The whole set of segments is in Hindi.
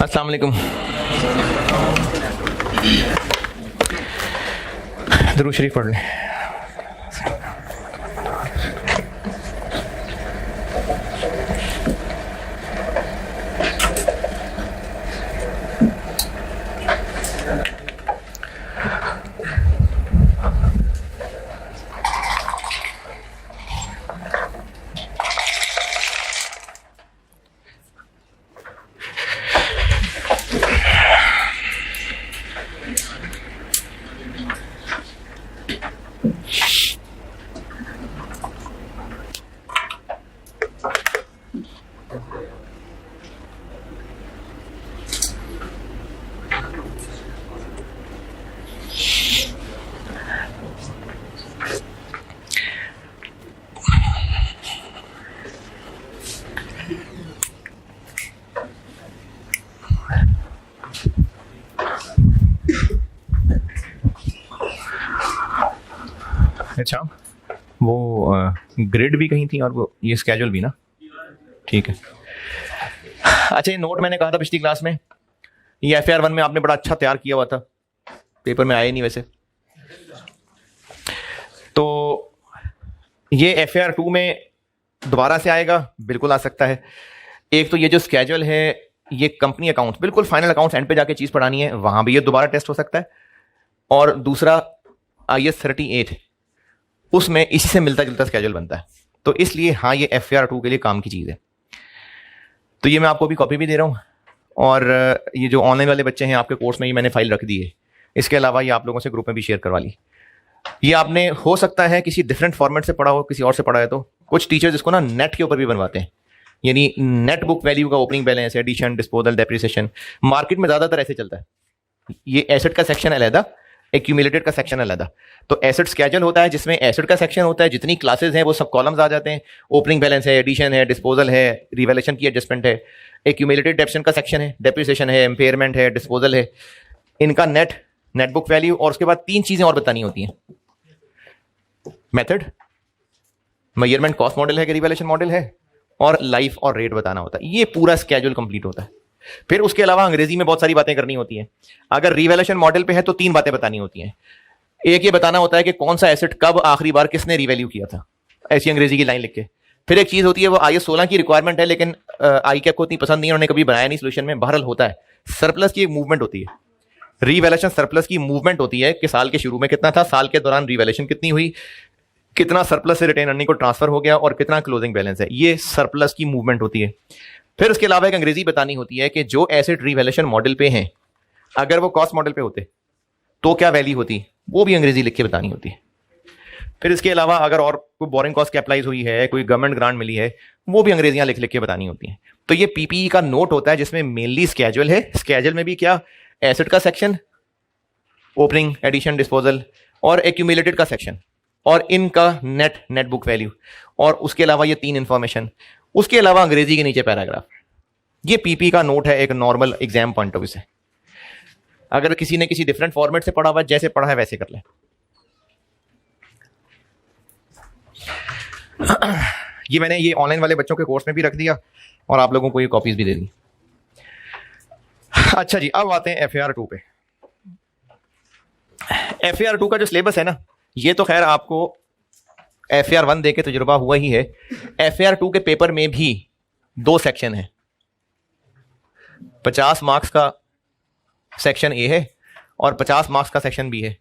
अस्सलाम वालेकुम। दुरूद शरीफ पढ़ लें। अच्छा, वो ग्रिड भी कहीं थी और वो ये स्केड्यूल भी ना, ठीक है। अच्छा, ये नोट मैंने कहा था पिछली क्लास में, ये FAR 1 में आपने बड़ा अच्छा तैयार किया हुआ था, पेपर में आया नहीं वैसे। तो ये FAR 2 में दोबारा से आएगा, बिल्कुल आ सकता है। एक तो ये जो स्केड्यूल है, ये कंपनी अकाउंट्स, बिल्कुल फाइनल अकाउंट्स एंड पे जाके चीज़ पढ़ानी है, वहाँ भी ये दोबारा टेस्ट हो सकता है। और दूसरा IS 38, उसमें इसी से मिलता जुलता स्केड्यूल बनता है। तो इसलिए हाँ, ये FAR 2 के लिए काम की चीज़ है। तो ये मैं आपको भी कॉपी भी दे रहा हूँ, और ये जो ऑनलाइन वाले बच्चे हैं आपके कोर्स में, ये मैंने फाइल रख दी है। इसके अलावा ये आप लोगों से ग्रुप में भी शेयर करवा ली। ये आपने हो सकता है किसी डिफरेंट फॉर्मेट से पढ़ा हो, किसी और से पढ़ा है। तो कुछ टीचर्स इसको ना नेट के ऊपर भी बनवाते हैं, यानी नेट बुक वैल्यू का opening balance, addition, disposal, depreciation. Market में ज़्यादातर ऐसे चलता है। ये एसेट का सेक्शन अलग, एक्यूमुलेटेड का सेक्शन अलग। तो एसेट स्केड्यूल होता है जिसमें एसेट का सेक्शन होता है, जितनी क्लासेस हैं वो सब कॉलम्स आ जाते हैं। ओपनिंग बैलेंस है, एडिशन है, डिस्पोजल है, रिवैल्यूएशन की एडजस्टमेंट है। एक्यूमुलेटेड डेप्शन का सेक्शन है, डेप्रिसिएशन है, इम्पेयरमेंट है, डिस्पोजल है। इनका नेट बुक वैल्यू, और उसके बाद 3 चीजें और बतानी होती हैं। मेथड, मेजरमेंट कॉस्ट मॉडल है कि रिवैल्यूएशन मॉडल है, और लाइफ और रेट बताना होता है। ये पूरा स्केड्यूल कंप्लीट होता है। फिर उसके अलावा अंग्रेजी में बहुत सारी बातें करनी होती हैं। अगर रिवैल्यूएशन मॉडल पे है तो 3 बातें बतानी होती हैं। एक ये बताना होता है कि कौन सा एसेट कब आखिरी बार किसने रिवैल्यू किया था, ऐसी अंग्रेजी की लाइन लिख के। फिर एक चीज होती है, वो IS 16 की रिक्वायरमेंट है, लेकिन ICAP को इतनी पसंद नहीं है, उन्होंने कभी बनाया नहीं सोल्यूशन में। बहरहाल होता है, सरप्लस की एक मूवमेंट होती है। रिवैल्यूएशन सरप्लस की मूवमेंट होती है कि साल के शुरू में कितना था, साल के दौरान रिवैल्यूएशन कितनी हुई, कितना सरप्लस से रिटेन अर्निंग को ट्रांसफर हो गया, और कितना क्लोजिंग बैलेंस है। ये सरप्लस की मूवमेंट होती है। फिर उसके अलावा एक अंग्रेजी बतानी होती है कि जो एसेट रिवैल्यूएशन मॉडल पे हैं, अगर वो कॉस्ट मॉडल पे होते तो क्या वैल्यू होती, वो भी अंग्रेजी लिख के बतानी होती है। फिर इसके अलावा अगर और कोई बोरिंग कॉस्ट कैपिटलाइज हुई है, कोई गवर्नमेंट ग्रांट मिली है, वो भी अंग्रेजियां लिख लिख के बतानी होती हैं। तो ये PPE का नोट होता है जिसमें मेनली स्केड्यूल है। स्केड्यूल में भी क्या, एसेट का सेक्शन, ओपनिंग, एडिशन, डिस्पोजल, और एक्यूमुलेटेड का सेक्शन, और इनका नेट बुक वैल्यू, और उसके अलावा ये 3 इंफॉर्मेशन। उसके अलावा अंग्रेजी के नीचे पैराग्राफ। ये PP का नोट है एक normal exam point of view से। अगर किसी ने किसी डिफरेंट फॉर्मेट से पढ़ा हुआ, जैसे पढ़ा है वैसे कर ले। ये मैंने ये ऑनलाइन वाले बच्चों के कोर्स में भी रख दिया, और आप लोगों को ये कॉपीज भी दे दी। अच्छा जी, अब आते हैं FAR 2 पे। FAR 2 का जो सिलेबस है ना, ये तो खैर आपको FAR 1 देके तजुर्बा हुआ ही है। FAR 2 के पेपर में भी 2 सेक्शन है। 50 मार्क्स का सेक्शन A है, और 50 मार्क्स का सेक्शन B है।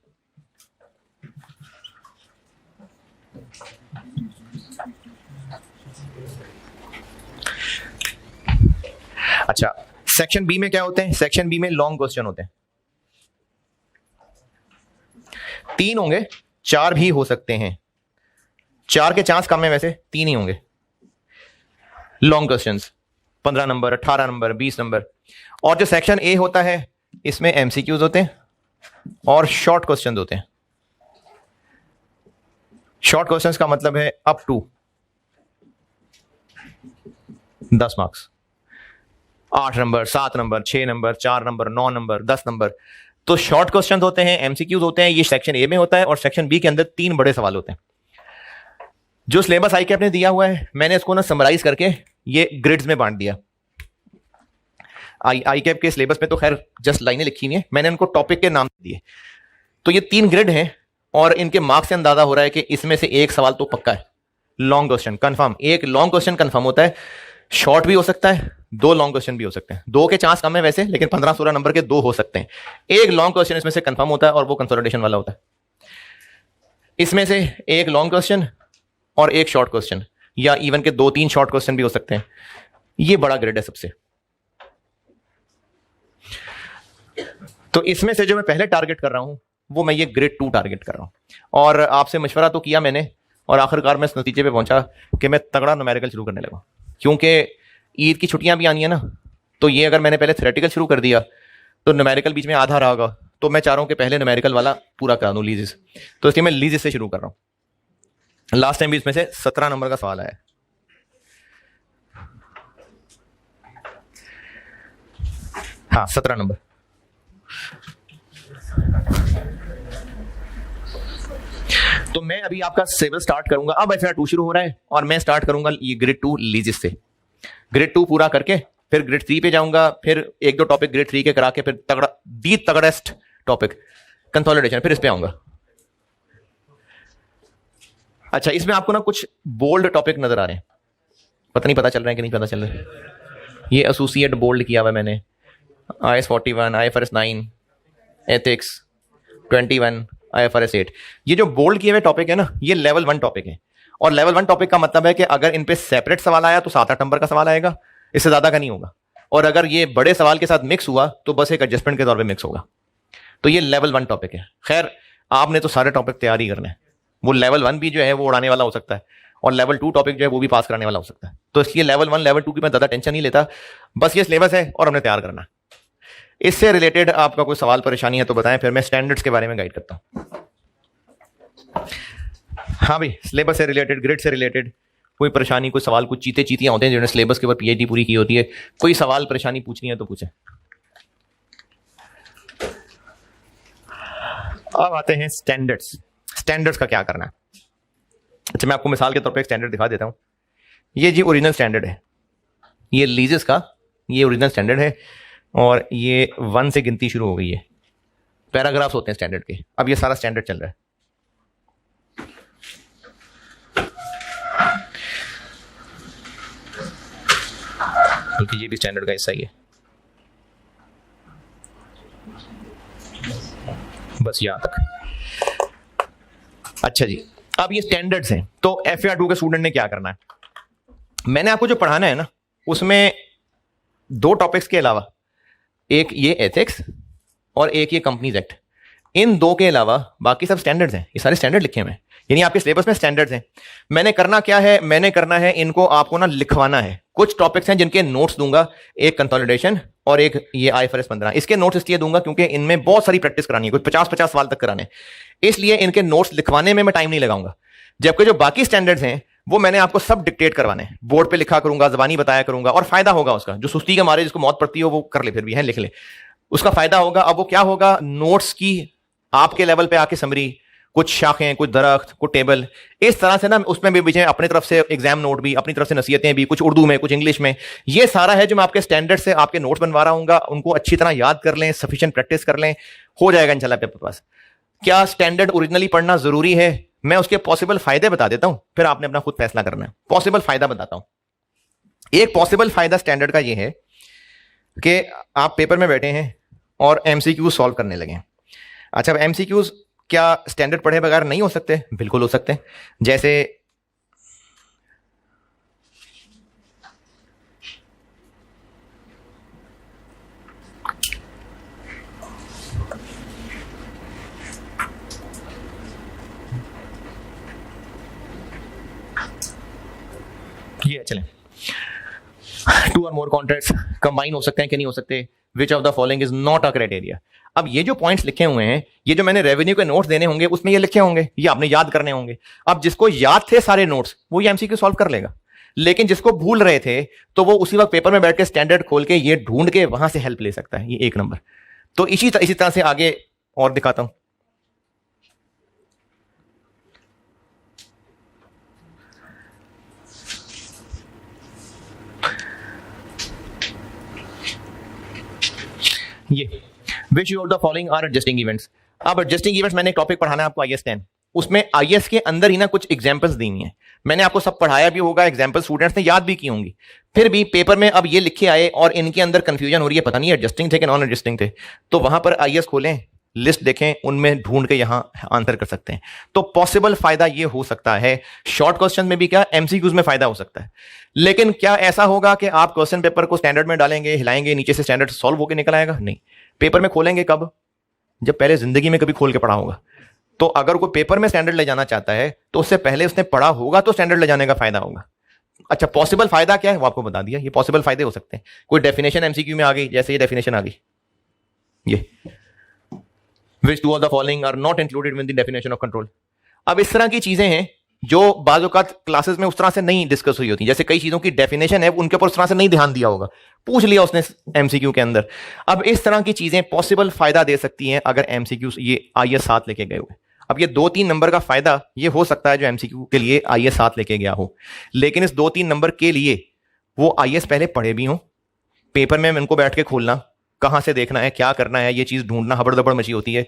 अच्छा, सेक्शन B में क्या होते हैं? सेक्शन B में लॉन्ग क्वेश्चन होते हैं। 3 होंगे, 4 भी हो सकते हैं। 4 के चांस कम है, वैसे 3 ही होंगे long questions. 15 number, 18 number, 20 number. और जो सेक्शन A होता है, इसमें MCQs होते हैं और शॉर्ट क्वेश्चंस होते हैं। शॉर्ट क्वेश्चंस का मतलब है up to 10 marks. 8 number, 7 number, 6 number, 4 number, 9 number, 10 number. तो शॉर्ट क्वेश्चन होते हैं, MCQs होते हैं। ये सेक्शन A में होता है, और सेक्शन B के अंदर 3 बड़े सवाल होते हैं। जो सिलेबस ICAP ने दिया हुआ है, मैंने इसको ना समराइज करके ये ग्रिड्स में बांट दिया। आई कैप के सिलेबस में तो खैर जस्ट लाइनें लिखी हुई हैं, मैंने उनको टॉपिक के नाम दिए। तो ये 3 ग्रिड हैं और इनके मार्क्स से अंदाजा हो रहा है कि इसमें से एक सवाल तो पक्का है, लॉन्ग क्वेश्चन कंफर्म। एक लॉन्ग क्वेश्चन कंफर्म होता है, शॉर्ट भी हो सकता है, 2 लॉन्ग क्वेश्चन भी हो सकते हैं। 2 के चांस कम है वैसे, लेकिन 15-16 नंबर के 2 हो सकते हैं। एक लॉन्ग क्वेश्चन इसमें से कंफर्म होता है और वो कंसोलिडेशन वाला होता है। इसमें से एक लॉन्ग क्वेश्चन और एक शॉर्ट क्वेश्चन, या इवन के 2-3 शॉर्ट क्वेश्चन भी हो सकते हैं। ये बड़ा ग्रिड है सबसे। तो इसमें से जो मैं पहले टारगेट कर रहा हूं वो मैं ये ग्रेड 2 टारगेट कर रहा हूं। और आपसे मशवरा तो किया मैंने, और आखिरकार मैं इस नतीजे पे पहुंचा कि मैं तगड़ा न्यूमेरिकल शुरू करने लगा, क्योंकि ईद की छुट्टियां भी आनी है ना। तो ये अगर मैंने पहले थ्योरेटिकल शुरू कर दिया तो न्यूमेरिकल बीच में आधा रहा होगा। तो मैं चाह रहा हूं कि पहले न्यूमेरिकल वाला पूरा करा दूं, लीजिस। तो इसलिए मैं लीजिस से शुरू कर रहा हूं। लास्ट टाइम भी इसमें से 17 नंबर का सवाल आया। हाँ 17 नंबर। तो मैं अभी आपका सिलेबस स्टार्ट करूंगा। अब FAR 2 शुरू हो रहा है और मैं स्टार्ट करूंगा ये ग्रेड 2 लीजिस से। ग्रेड 2 पूरा करके फिर ग्रेड 3 पे जाऊंगा, फिर 1-2 टॉपिक ग्रेड 3 के करा के फिर तगड़ेस्ट टॉपिक कंसोलिडेशन, फिर इस पे आऊंगा। अच्छा, इसमें आपको ना कुछ बोल्ड टॉपिक नजर आ रहे हैं, पता नहीं पता चल रहे हैं कि नहीं पता चल रहे। ये एसोसिएट बोल्ड किया हुआ है मैंने, IAS 41, IFRS 9, एथिक्स 21, IFRS 8। ये जो बोल्ड किए हुए टॉपिक है ना, ये लेवल 1 टॉपिक है। और लेवल 1 टॉपिक का मतलब है कि अगर इन पे सेपरेट सवाल आया तो 7-8 नंबर का सवाल आएगा, इससे ज्यादा का नहीं होगा। और अगर ये बड़े सवाल के साथ मिक्स हुआ तो बस एक एडजस्टमेंट के तौर पे मिक्स होगा। तो ये लेवल 1 टॉपिक है। खैर आपने तो सारे टॉपिक तैयार ही करने हैं। वो लेवल 1 भी जो है वो उड़ाने वाला हो सकता है, और लेवल 2 टॉपिक जो है वो भी पास कराने वाला हो सकता है। तो इसलिए लेवल 1 लेवल 2 की मैं ज्यादा टेंशन नहीं लेता, बस ये सिलेबस है और हमने तैयार करना। इससे रिलेटेड आपका कोई सवाल परेशानी है तो बताएं, फिर मैं स्टैंडर्ड्स के बारे में गाइड करता हूं। हाँ भाई, सिलेबस से रिलेटेड, ग्रिड से रिलेटेड कोई परेशानी, कोई सवाल, कुछ चीतियां होते हैं जिन्होंने सिलेबस के ऊपर PhD पूरी की होती है, कोई सवाल परेशानी पूछनी है तो पूछें। अब आते हैं स्टैंडर्ड्स। स्टैंडर्ड्स का क्या करना है? अच्छा, मैं आपको मिसाल के तौर पे एक स्टैंडर्ड दिखा देता हूं। ये जी ओरिजिनल स्टैंडर्ड है, ये लीजिस का ये ओरिजिनल स्टैंडर्ड है, और ये 1 से गिनती शुरू हो गई है। पैराग्राफ्स होते हैं स्टैंडर्ड के। अब ये सारा स्टैंडर्ड चल रहा है। बल्कि ये भी स्टैंडर्ड का हिस्सा ही है, बस यहां तक। अच्छा जी, अब ये स्टैंडर्ड्स हैं। तो FAR 2 के स्टूडेंट ने क्या करना है? मैंने आपको जो पढ़ाना है ना, उसमें 2 टॉपिक्स के अलावा एक ये एथिक्स और एक ये कंपनीज एक्ट, इन 2 के अलावा बाकी सब स्टैंडर्ड्स हैं। ये सारे स्टैंडर्ड लिखे हुए हैं, यानी आपके सिलेबस में स्टैंडर्ड्स हैं। मैंने करना क्या है? मैंने करना है इनको आपको ना लिखवाना है। कुछ टॉपिक्स हैं जिनके नोट्स दूंगा, एक कंसोलिडेशन और एक ये IFRS 15। इसके नोट्स इसलिए दूंगा क्योंकि इनमें बहुत सारी प्रैक्टिस करानी है, कुछ 50-50 सवाल तक कराने, इसलिए इनके नोट्स लिखवाने में मैं टाइम नहीं लगाऊंगा। जबकि जो बाकी स्टैंडर्ड्स हैं वो मैंने आपको सब डिक्टेट करवाने हैं, बोर्ड पे लिखा करूंगा, जबानी बताया करूंगा, और फायदा होगा उसका। जो सुस्ती के मारे जिसको मौत पड़ती हो वो कर ले, फिर भी है लिख ले, उसका फायदा होगा। अब वो क्या होगा? नोट्स की आपके लेवल पे आके समरी, कुछ शाखें, कुछ दरख्त, कुछ टेबल, इस तरह से ना उसमें भी बीच अपनी तरफ से एग्जाम नोट भी, अपनी तरफ से नसीहतें भी, कुछ उर्दू में, कुछ इंग्लिश में। ये सारा है जो मैं आपके स्टैंडर्ड से आपके नोट्स बनवा रहा हूँ। उनको अच्छी तरह याद कर लें, सफिशिएंट प्रैक्टिस कर लें, हो जाएगा इंशाल्लाह पेपर पास। क्या स्टैंडर्ड ओरिजिनली पढ़ना जरूरी है? मैं उसके पॉसिबल फायदे बता देता हूं, फिर आपने अपना खुद फैसला करना है। पॉसिबल फायदा बताता हूं। एक पॉसिबल फायदा स्टैंडर्ड का ये है कि आप पेपर में बैठे हैं और MCQ सॉल्व करने लगे। अच्छा, अब MCQs क्या स्टैंडर्ड पढ़े बगैर नहीं हो सकते? बिल्कुल हो सकते हैं। जैसे ये, चलें, 2 और मोर कॉन्ट्रैक्ट्स कंबाइन हो सकते हैं कि नहीं हो सकते? विच of the following is not a criteria. अब ये जो पॉइंट्स लिखे हुए हैं, ये जो मैंने रेवेन्यू के नोट्स देने होंगे उसमें ये लिखे होंगे, ये आपने याद करने होंगे। अब जिसको याद थे सारे नोट्स वो ये MCQ सॉल्व कर लेगा, लेकिन जिसको भूल रहे थे तो वो उसी वक्त पेपर में बैठ के स्टैंडर्ड खोल के ये ढूंढ के वहां से हेल्प ले सकता है। ये 1 नंबर। तो इसी तरह से आगे और दिखाता हूं। ये which of the following are adjusting events. अब एडजस्टिंग इवेंट्स मैंने एक टॉपिक पढ़ाना है आपको IS 10, उसमें IS के अंदर ही ना कुछ एग्जांपल्स दी हुई हैं, मैंने आपको सब पढ़ाया भी होगा, एग्जांपल स्टूडेंट्स ने याद भी की होंगी, फिर भी पेपर में अब ये लिखे आए और इनके अंदर कंफ्यूजन हो रही है, पता नहीं एडजस्टिंग थे कि नॉन एडजस्टिंग थे। तो वहां पर IS खोलें, लिस्ट देखें, उनमें ढूंढ के यहां आंसर कर सकते हैं। तो पॉसिबल फायदा ये हो सकता है, शॉर्ट क्वेश्चन में भी क्या MCQs में फायदा हो सकता है, लेकिन क्या ऐसा होगा कि आप क्वेश्चन पेपर को स्टैंडर्ड में डालेंगे, हिलाएंगे, नीचे से स्टैंडर्ड सॉल्व होकर निकल आएगा? नहीं। पेपर में खोलेंगे कब? जब पहले जिंदगी में कभी खोल के पढ़ा होगा। तो अगर कोई पेपर में स्टैंडर्ड ले जाना चाहता है तो उससे पहले उसने पढ़ा होगा, तो स्टैंडर्ड ले जाने का फायदा होगा। अच्छा, पॉसिबल फायदा क्या है वो आपको बता दिया, ये पॉसिबल फायदे हो सकते हैं। कोई डेफिनेशन MCQ में आ गई, जैसे ये डेफिनेशन आ गई, ये which two of the following are not included in the definition of control। अब इस तरह की चीजें हैं जो बाज़ औक़ात क्लासेस में उस तरह से नहीं डिस्कस हुई होती, जैसे कई चीजों की डेफिनेशन है उनके ऊपर उस तरह से नहीं ध्यान दिया होगा, पूछ लिया उसने MCQ के अंदर। अब इस तरह की चीजें पॉसिबल फायदा दे सकती हैं अगर MCQ ये IS 7 लेके गए हुए। अब ये 2-3 नंबर का फायदा ये हो सकता है जो MCQ के लिए IS 7 लेके गया हो, लेकिन इस 2-3 नंबर के लिए वो IS पहले पढ़े भी हों, पेपर में इनको बैठ के खोलना, कहां से देखना है, क्या करना है, ये चीज ढूंढना हबड़ दबड़ मची होती है।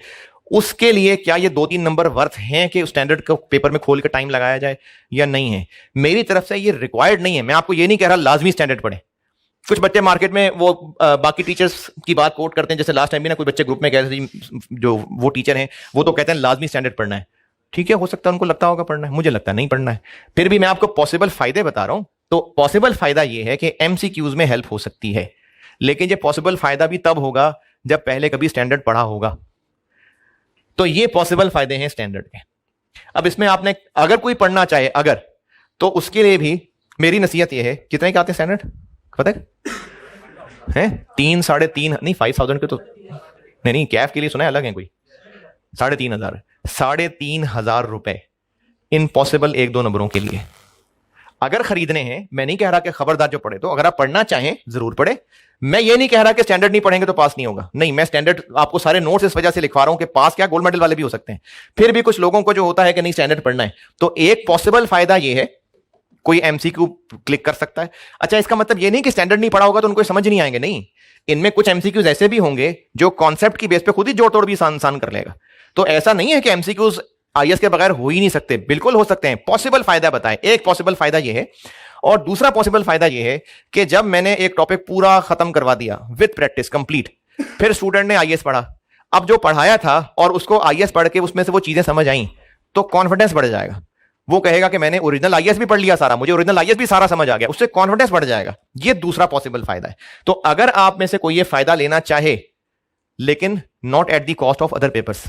उसके लिए क्या ये 2-3 नंबर वर्थ हैं कि स्टैंडर्ड को पेपर में खोल के टाइम लगाया जाए या नहीं है? मेरी तरफ से ये रिक्वायर्ड नहीं है। मैं आपको ये नहीं कह रहा लाजमी स्टैंडर्ड पढ़े। कुछ बच्चे मार्केट में वो बाकी टीचर्स की बात कोट करते हैं, जैसे लास्ट टाइम भी ना कोई बच्चे ग्रुप में कहते थे, जो वो टीचर हैं वो तो कहते हैं लाजमी स्टैंडर्ड पढ़ना है। ठीक है, हो सकता है उनको लगता होगा पढ़ना है, मुझे लगता है नहीं पढ़ना है। फिर भी मैं आपको पॉसिबल फायदे बता रहा हूं। तो पॉसिबल फायदा ये है कि MCQs में हेल्प हो सकती है, लेकिन ये पॉसिबल फायदा भी तब होगा जब पहले कभी स्टैंडर्ड पढ़ा होगा। तो ये पॉसिबल फायदे हैं स्टैंडर्ड के। अब इसमें आपने अगर कोई पढ़ना चाहे अगर, तो उसके लिए भी मेरी नसीहत ये है, कितने के आते हैं स्टैंडर्ड पता है? 3, 3.5 नहीं 5,000 के तो नहीं, कैफ के लिए सुना है अलग है कोई, 3,500, 3,500 रुपए इन पॉसिबल 1-2 नंबरों के लिए अगर खरीदने हैं। मैं नहीं कह रहा कि खबरदार जो पढ़े, तो अगर आप पढ़ना चाहें जरूर पढ़े। मैं ये नहीं कह रहा कि स्टैंडर्ड नहीं पढ़ेंगे तो पास नहीं होगा, नहीं, मैं स्टैंडर्ड आपको सारे नोट्स इस वजह से लिखवा रहा हूं कि पास क्या गोल्ड मेडल वाले भी हो सकते हैं। फिर भी कुछ लोगों को जो होता है कि नहीं स्टैंडर्ड पढ़ना है, तो एक पॉसिबल फायदा ये है कोई MCQ क्लिक कर सकता है। अच्छा, इसका मतलब ये नहीं कि स्टैंडर्ड नहीं पढ़ा होगा तो उनको समझ नहीं आएंगे, नहीं, इनमें कुछ MCQs ऐसे भी होंगे जो कॉन्सेप्ट की बेस पे खुद ही जोड़ तोड़ भी इंसान कर लेगा। तो ऐसा नहीं है कि MCQs IS के बगैर हो ही नहीं सकते, बिल्कुल हो सकते हैं। पॉसिबल फायदा बताएं, एक पॉसिबल फायदा ये है, और दूसरा पॉसिबल फायदा ये है कि जब मैंने एक टॉपिक पूरा खत्म करवा दिया विद प्रैक्टिस कंप्लीट, फिर स्टूडेंट ने IS पढ़ा, अब जो पढ़ाया था और उसको IS पढ़ के उसमें से वो चीजें समझ आई, तो कॉन्फिडेंस बढ़ जाएगा। वो कहेगा कि मैंने ओरिजिनल IS भी पढ़ लिया सारा, मुझे ओरिजिनल IS भी सारा समझ आ गया, उससे कॉन्फिडेंस बढ़ जाएगा। ये दूसरा पॉसिबल फायदा है। तो अगर आप में से कोई ये फायदा लेना चाहे, लेकिन not at the cost of other papers,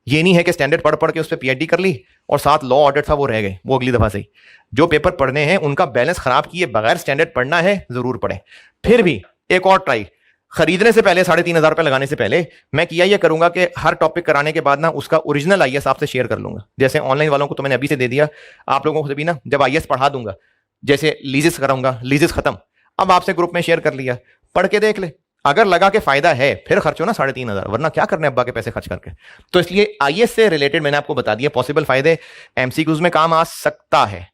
ये नहीं है कि स्टैंडर्ड पढ़ पढ़ के उस पर PhD कर ली और साथ लॉ ऑडिट था वो रह गए, वो अगली दफा से ही। जो पेपर पढ़ने हैं उनका बैलेंस खराब किए बगैर स्टैंडर्ड पढ़ना है, जरूर पढ़े। फिर भी एक और ट्राई, खरीदने से पहले 3,500 रुपए लगाने से पहले मैं किया ये करूंगा कि हर टॉपिक कराने के बाद ना उसका ओरिजिनल IS आपसे शेयर कर लूंगा। जैसे ऑनलाइन वालों को तो मैंने अभी से दे दिया, आप लोगों को भी ना जब IS पढ़ा दूंगा, जैसे लीजिस कराऊंगा, लीजिस खत्म, अब आपसे ग्रुप में शेयर कर लिया, पढ़ के देख ले, अगर लगा के फायदा है फिर खर्चो ना 3,500, वरना क्या करने अब्बा के पैसे खर्च करके। तो इसलिए IS से रिलेटेड मैंने आपको बता दिया पॉसिबल फायदे, MCQs में काम आ सकता है,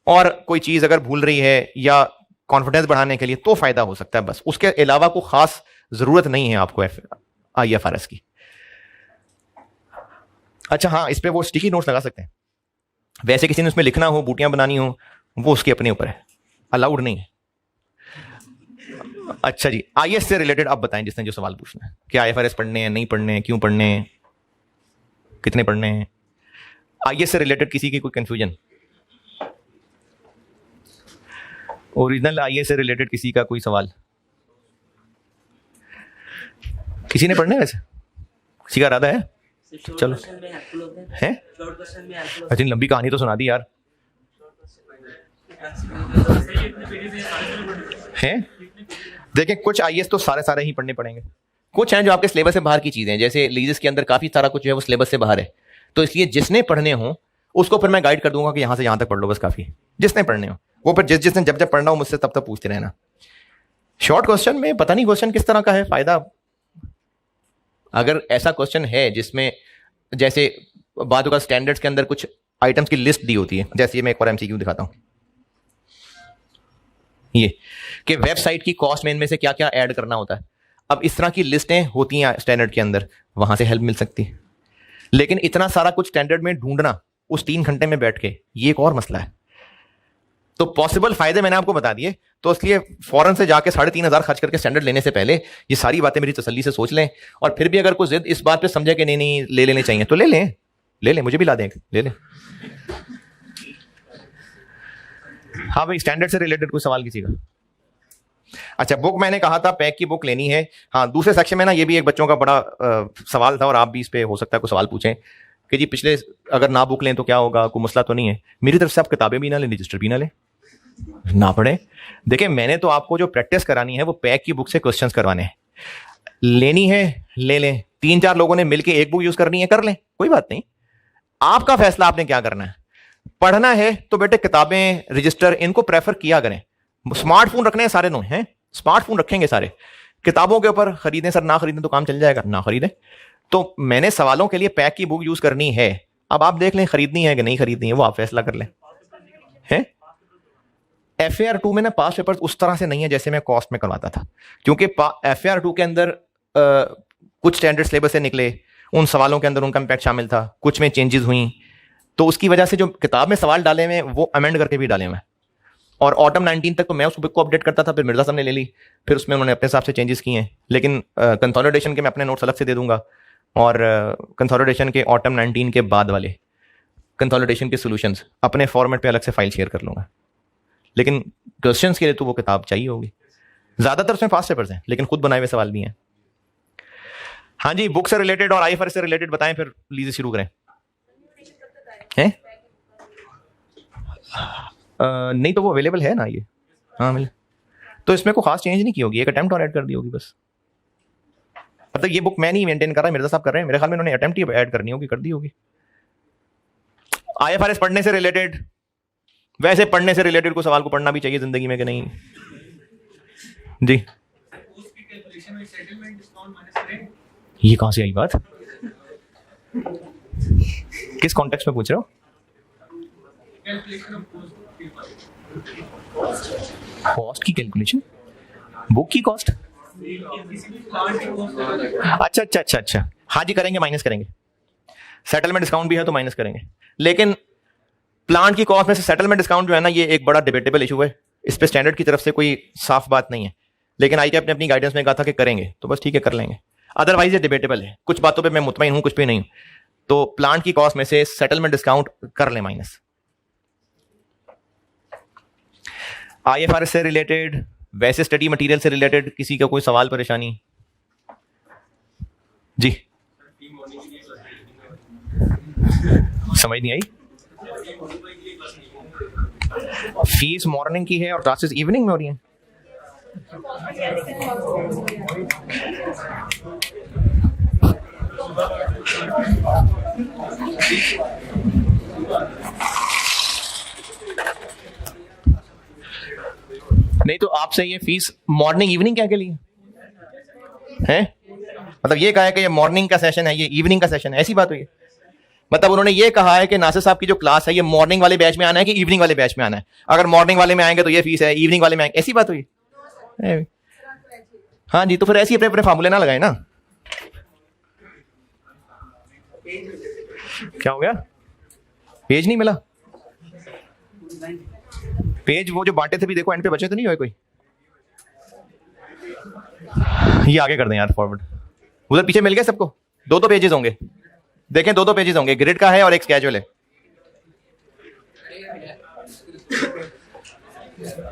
और कोई चीज अगर भूल रही है या कॉन्फिडेंस बढ़ाने के लिए तो फायदा हो सकता है, बस उसके अलावा कोई खास जरूरत नहीं है आपको IFRS की। अच्छा हाँ, इस पे वो स्टिकी नोट्स लगा सकते हैं, वैसे किसी ने उसमें लिखना हो, बूटियां बनानी हो, वो उसके अपने ऊपर है, अलाउड नहीं है। अच्छा जी, IS से रिलेटेड आप बताएं जिसने जो सवाल पूछना है, क्या IFRS पढ़ने हैं, नहीं पढ़ने हैं, क्यों पढ़ने हैं, कितने पढ़ने हैं? IS से रिलेटेड किसी की कोई कंफ्यूजन? ओरिजिनल IS से रिलेटेड किसी का कोई सवाल? किसी ने पढ़ने है वैसे? किसी का इरादा है? चलो है, अच्छा लंबी कहानी तो सुना दी यार है। देखिए, कुछ IS तो सारे ही पढ़ने पड़ेंगे, कुछ हैं जो आपके सिलेबस से बाहर की चीजें हैं, जैसे लीजिस के अंदर काफी सारा कुछ है वो सिलेबस से बाहर है, तो इसलिए जिसने पढ़ने हो उसको फिर मैं गाइड कर दूंगा कि यहां से यहां तक पढ़ लो, बस काफी। जिसने पढ़ने हो वो फिर जिसने जब जब पढ़ना हो मुझसे तब तक पूछते रहना। शॉर्ट क्वेश्चन में पता नहीं क्वेश्चन किस तरह का है, फायदा अगर ऐसा क्वेश्चन है जिसमें जैसे बातों का स्टैंडर्ड्स के अंदर कुछ आइटम्स की लिस्ट दी होती है, जैसे ये मैं एक और MCQ दिखाता हूं, ये कि वेबसाइट की कॉस्ट में इनमें से क्या क्या ऐड करना होता है। अब इस तरह की लिस्टें होती हैं स्टैंडर्ड के अंदर, वहां से हेल्प मिल सकती है। लेकिन इतना सारा कुछ स्टैंडर्ड में ढूंढना उस 3 घंटे में बैठ के, ये एक और मसला है। तो पॉसिबल फायदे मैंने आपको बता दिए, तो इसलिए फौरन से जाके 3,500 खर्च करके स्टैंडर्ड लेने से पहले ये सारी बातें मेरी तसल्ली से सोच लें। और फिर भी अगर कोई जिद इस बात पे समझे कि नहीं ले लेने चाहिए तो ले लें, मुझे भी ला दें, ले लें। हाँ भाई, स्टैंडर्ड से रिलेटेड कोई सवाल किसी का? अच्छा, बुक मैंने कहा था पैक की बुक लेनी है। हाँ, दूसरे सेक्शन में ना ये भी एक बच्चों का बड़ा सवाल था, और आप भी इस पे हो सकता है कोई सवाल पूछें कि जी पिछले अगर ना बुक लें तो क्या होगा, कोई मसला तो नहीं है। मेरी तरफ से आप किताबें भी ना लें, रजिस्टर भी ना लें, ना पढ़े। देखिए, मैंने तो आपको जो प्रैक्टिस करानी है वो पैक की बुक से क्वेश्चंस करवाने हैं। लेनी है ले लें, 3-4 लोगों ने मिलकर एक बुक यूज करनी है कर लें, कोई बात नहीं, आपका फैसला, आपने क्या करना है। पढ़ना है तो बेटे किताबें, रजिस्टर, इनको प्रेफर किया करें। स्मार्टफोन रखने हैं सारे, हैं स्मार्टफोन रखेंगे सारे, किताबों के ऊपर खरीदें सर, ना खरीदें तो काम चल जाएगा, ना खरीदें। तो मैंने सवालों के लिए पैक की बुक यूज करनी है, अब आप देख लें खरीदनी है कि नहीं खरीदनी है, वो आप फैसला कर लें। हैं FAR2 में ना पास पेपर्स उस तरह से नहीं है जैसे मैं कॉस्ट में करवाता था, क्योंकि FAR2 के अंदर कुछ स्टैंडर्ड सिलेबस से निकले, उन सवालों के अंदर उनका इंपैक्ट शामिल था, कुछ में चेंजेस हुई, तो उसकी वजह से जो किताब में सवाल डाले हुए वो अमेंड करके भी डाले हुए। और ऑटम 19 तक तो मैं उस बुक को अपडेट करता था, फिर मिर्जा साहब ने ले ली, फिर उसमें उन्होंने अपने हिसाब से चेंजेस किए हैं। लेकिन कंसोलिडेशन के मैं अपने नोट्स अलग से दे दूंगा, और कंसोलिडेशन के ऑटम 19 के बाद वाले कंसोलिडेशन के सॉल्यूशंस अपने फॉर्मेट पे अलग से फाइल शेयर कर लूंगा। लेकिन क्वेश्चंस के लिए तो वो किताब चाहिए होगी। ज्यादातर उसमें फास्ट पेपर्स हैं, लेकिन खुद बनाए हुए सवाल भी हैं। हाँ जी, बुक से रिलेटेड और IFRS से रिलेटेड बताएं, फिर लीजिए शुरू करें। हैं नहीं तो वो अवेलेबल है ना ये? हाँ मिले, तो इसमें कोई खास चेंज नहीं की होगी, एक अटेम्प्ट और ऐड कर दी होगी बस। मतलब ये बुक मैं नहीं मेंटेन कर रहा, मिर्जा साहब कर रहे हैं, मेरे ख्याल में उन्होंने अटेम्प्ट ही ऐड करनी होगी, कर दी होगी। IFRS पढ़ने से रिलेटेड, वैसे पढ़ने से रिलेटेड को सवाल को पढ़ना भी चाहिए जिंदगी में कि नहीं जी? ये कहां से आई बात, किस कॉन्टेक्स्ट में पूछ रहे हो? कॉस्ट की कैलकुलेशन, बुक की कॉस्ट? अच्छा, हाँ जी करेंगे, माइनस करेंगे। सेटलमेंट डिस्काउंट भी है तो माइनस करेंगे, लेकिन प्लांट की कॉस्ट में से सेटलमेंट डिस्काउंट जो है ना, ये एक बड़ा डिबेटेबल इशू है। इस पे स्टैंडर्ड की तरफ से कोई साफ बात नहीं है, लेकिन ICAP ने अपनी गाइडेंस में कहा था कि करेंगे, तो बस ठीक है कर लेंगे। अदरवाइज ये डिबेटेबल है, कुछ बातों पे मैं मुतमईन हूं, कुछ पे नहीं हूं। तो प्लांट की कॉस्ट में से सेटलमेंट डिस्काउंट कर लें माइनस। IFRS से रिलेटेड, वैसे स्टडी मटेरियल से रिलेटेड किसी का कोई सवाल परेशानी जी? समझ नहीं आई? फीस मॉर्निंग की है और क्लासेस इवनिंग में हो रही हैं। नहीं तो आपसे ये फीस मॉर्निंग इवनिंग क्या के लिए है? मतलब ये कहा है कि ये मॉर्निंग का सेशन है, ये इवनिंग का सेशन है, ऐसी बात हुई है? मतलब उन्होंने ये कहा है कि नासिर साहब की जो क्लास है ये मॉर्निंग वाले बैच में आना है कि इवनिंग वाले बैच में आना है? अगर मॉर्निंग वाले में आएंगे तो ये फीस है, इवनिंग वाले में आएंगे, ऐसी बात हुई? हाँ जी, तो फिर ऐसे अपने अपने फार्मूले ना लगाए ना। क्या हो गया? पेज नहीं मिला? पेज वो जो बांटे थे भी देखो, एंड पे बचे तो नहीं हुए कोई? ये आगे कर दें यार फॉरवर्ड, उधर पीछे मिल गए सबको? 2 पेजेस होंगे, देखें 2 पेजेस होंगे, ग्रिड का है और एक स्केड्यूल है।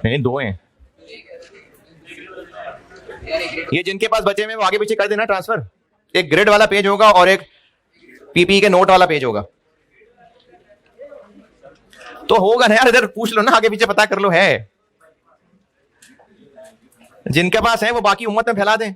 नहीं 2 हैं ये, जिनके पास बचे में वो आगे पीछे कर देना ट्रांसफर। एक ग्रिड वाला पेज होगा और एक PPE के नोट वाला पेज होगा, तो होगा ना यार, इधर पूछ लो ना, आगे पीछे पता कर लो। है जिनके पास है वो बाकी उम्मत में फैला दें।